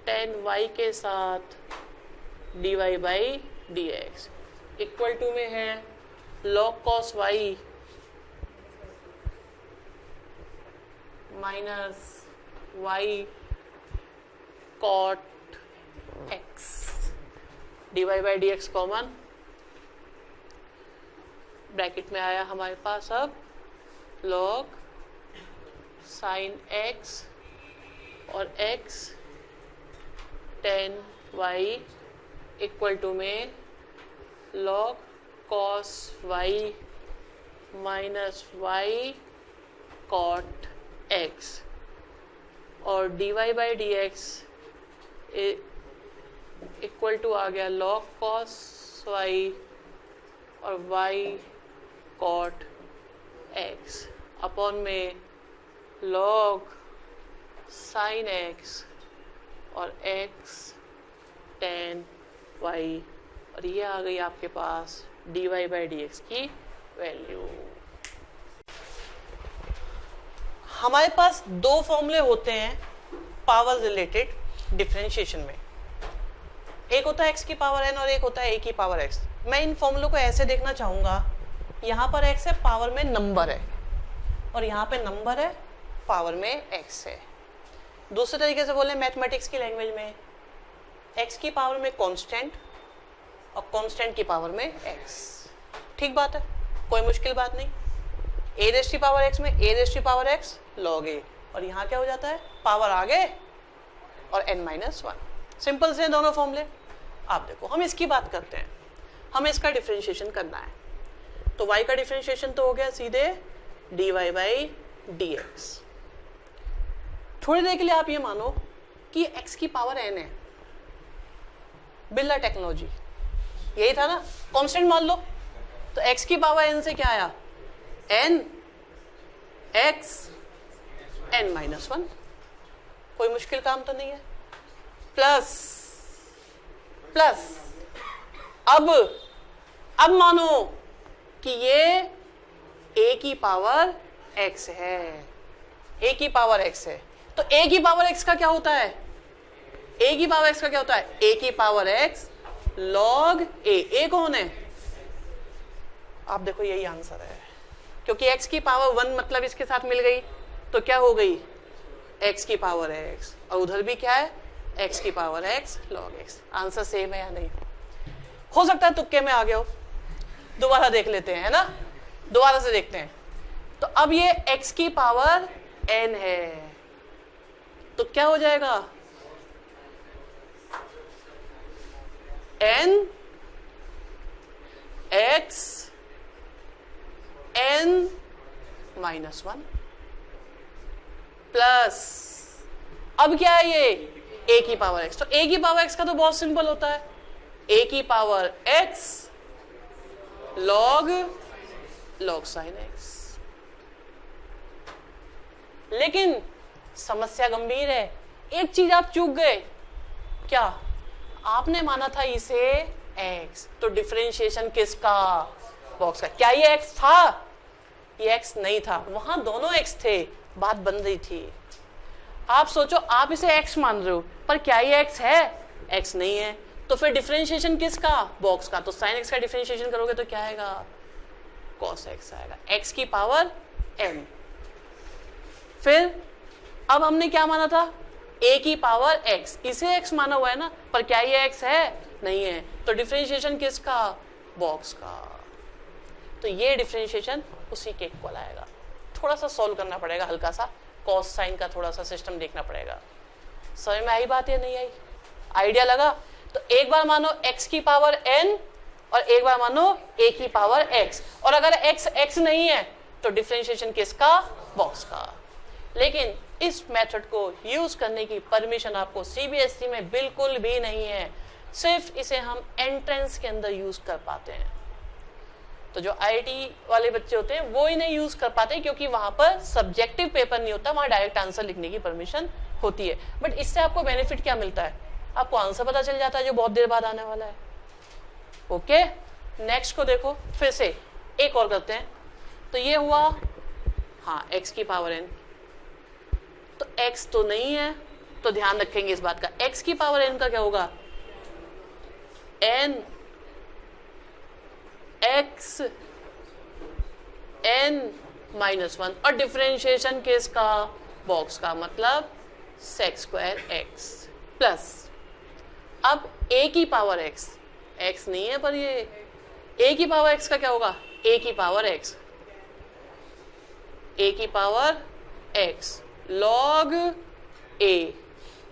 tan y के साथ dy by D x equal to में है log cos y minus y cot x dy by D x common bracket में आया हमारे पास अब log sin x और x tan y equal to में log cos y minus y cot x और dy by D x equal to आ गया log cos y और y cot x अपॉन में log sin x और x tan y और ये आ गई आपके पास dy बाई डी एक्स की वैल्यू। हमारे पास दो फॉर्मूले होते हैं पावर रिलेटेड डिफरेंशिएशन में, एक होता है x की पावर n और एक होता है a की पावर x। मैं इन फॉर्मूलों को ऐसे देखना चाहूंगा, यहाँ पर x है पावर में नंबर है और यहाँ पे नंबर है पावर में x है। दूसरे तरीके से बोले मैथमेटिक्स की लैंग्वेज में x की पावर में कांस्टेंट और कांस्टेंट की पावर में x। ठीक बात है, कोई मुश्किल बात नहीं। a raise to power x में a raise to power x log a और यहाँ क्या हो जाता है पावर आगे और n माइनस वन। सिंपल से दोनों फॉर्मूले। आप देखो हम इसकी बात करते हैं, हमें इसका डिफरेंशिएशन करना है तो y का डिफरेंशिएशन तो हो गया सीधे dy बाई डी एक्स। थोड़ी देर के लिए आप ये मानो कि x की पावर n है, बिरला टेक्नोलॉजी यही था ना, कांस्टेंट मान लो तो x की पावर n से क्या आया n x n minus one. कोई मुश्किल काम तो नहीं है। प्लस प्लस अब मानो कि ये a की पावर x है, a की पावर x है तो a की पावर x का क्या होता है, a की पावर x का क्या होता है a की पावर x log a कौन है, आप देखो यही आंसर है क्योंकि x की पावर 1 मतलब इसके साथ मिल गई तो क्या हो गई x की पावर x और उधर भी क्या है x की power x log x। Answer same है या नहीं, हो सकता है तुक्के में आ गया हो, दोबारा देख लेते हैं है ना, दोबारा से देखते हैं। तो अब ये x की पावर n है तो क्या हो जाएगा n x n minus one plus अब क्या है ये a की पावर x। तो a की पावर x का तो बहुत सिंपल होता है a की power x log sin x। लेकिन समस्या गंभीर है, एक चीज आप चूक गए। क्या? आपने माना था इसे x, तो डिफरेंशिएशन किसका? बॉक्स का। क्या ये x था? ये x नहीं था, वहां दोनों x थे, बात बन रही थी। आप सोचो आप इसे x मान रहे हो पर क्या ये x है? x नहीं है, तो फिर डिफरेंशिएशन किसका? बॉक्स का। तो sin x का डिफरेंशिएशन करोगे तो क्या आएगा? cos x आएगा, x की पावर n। फिर अब हमने क्या माना था? a की पावर x, इसे x माना हुआ है ना, पर क्या ये x है? नहीं है, तो डिफरेंशिएशन किसका? बॉक्स का। तो ये डिफरेंशिएशन उसी के इक्वल आएगा। थोड़ा सा सॉल्व करना पड़ेगा, हल्का सा कॉस साइन का थोड़ा सा सिस्टम देखना पड़ेगा। समझ में आई बात या नहीं आई? आइडिया लगा? तो एक बार मानो x की पावर n और एक बार मानो a की पावर x, और अगर x नहीं है तो डिफरेंशिएशन किसका? बॉक्स का। लेकिन इस मेथड को यूज करने की परमिशन आपको सीबीएसई में बिल्कुल भी नहीं है, सिर्फ इसे हम एंट्रेंस के अंदर यूज कर पाते हैं। तो जो IIT वाले बच्चे होते हैं वो इन्हें यूज कर पाते हैं, क्योंकि वहां पर सब्जेक्टिव पेपर नहीं होता, वहां डायरेक्ट आंसर लिखने की परमिशन होती है। बट इससे आपको बेनिफिट क्या मिलता है, आपको आंसर पता चल जाता है जो बहुत देर बाद आने वाला है। ओके, नेक्स्ट को देखो, फिर से एक और करते हैं। तो ये हुआ, हाँ, x की पावर n, तो x तो नहीं है, तो ध्यान रखेंगे इस बात का, x की पावर n का क्या होगा, n x n -1, और डिफरेंशिएशन किसका, बॉक्स का, मतलब sec स्क्वायर x प्लस, अब a की पावर x, x नहीं है पर ये a की पावर x का क्या होगा, a की पावर x, a की power x log a,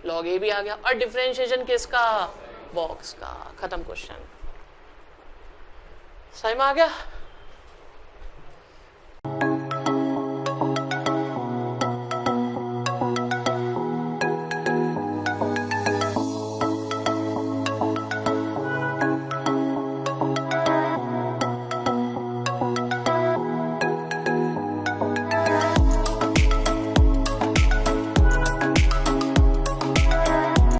log a भी आ गया, और डिफरेंशिएशन किसका, बॉक्स का। खत्म क्वेश्चन, समझ में आ गया।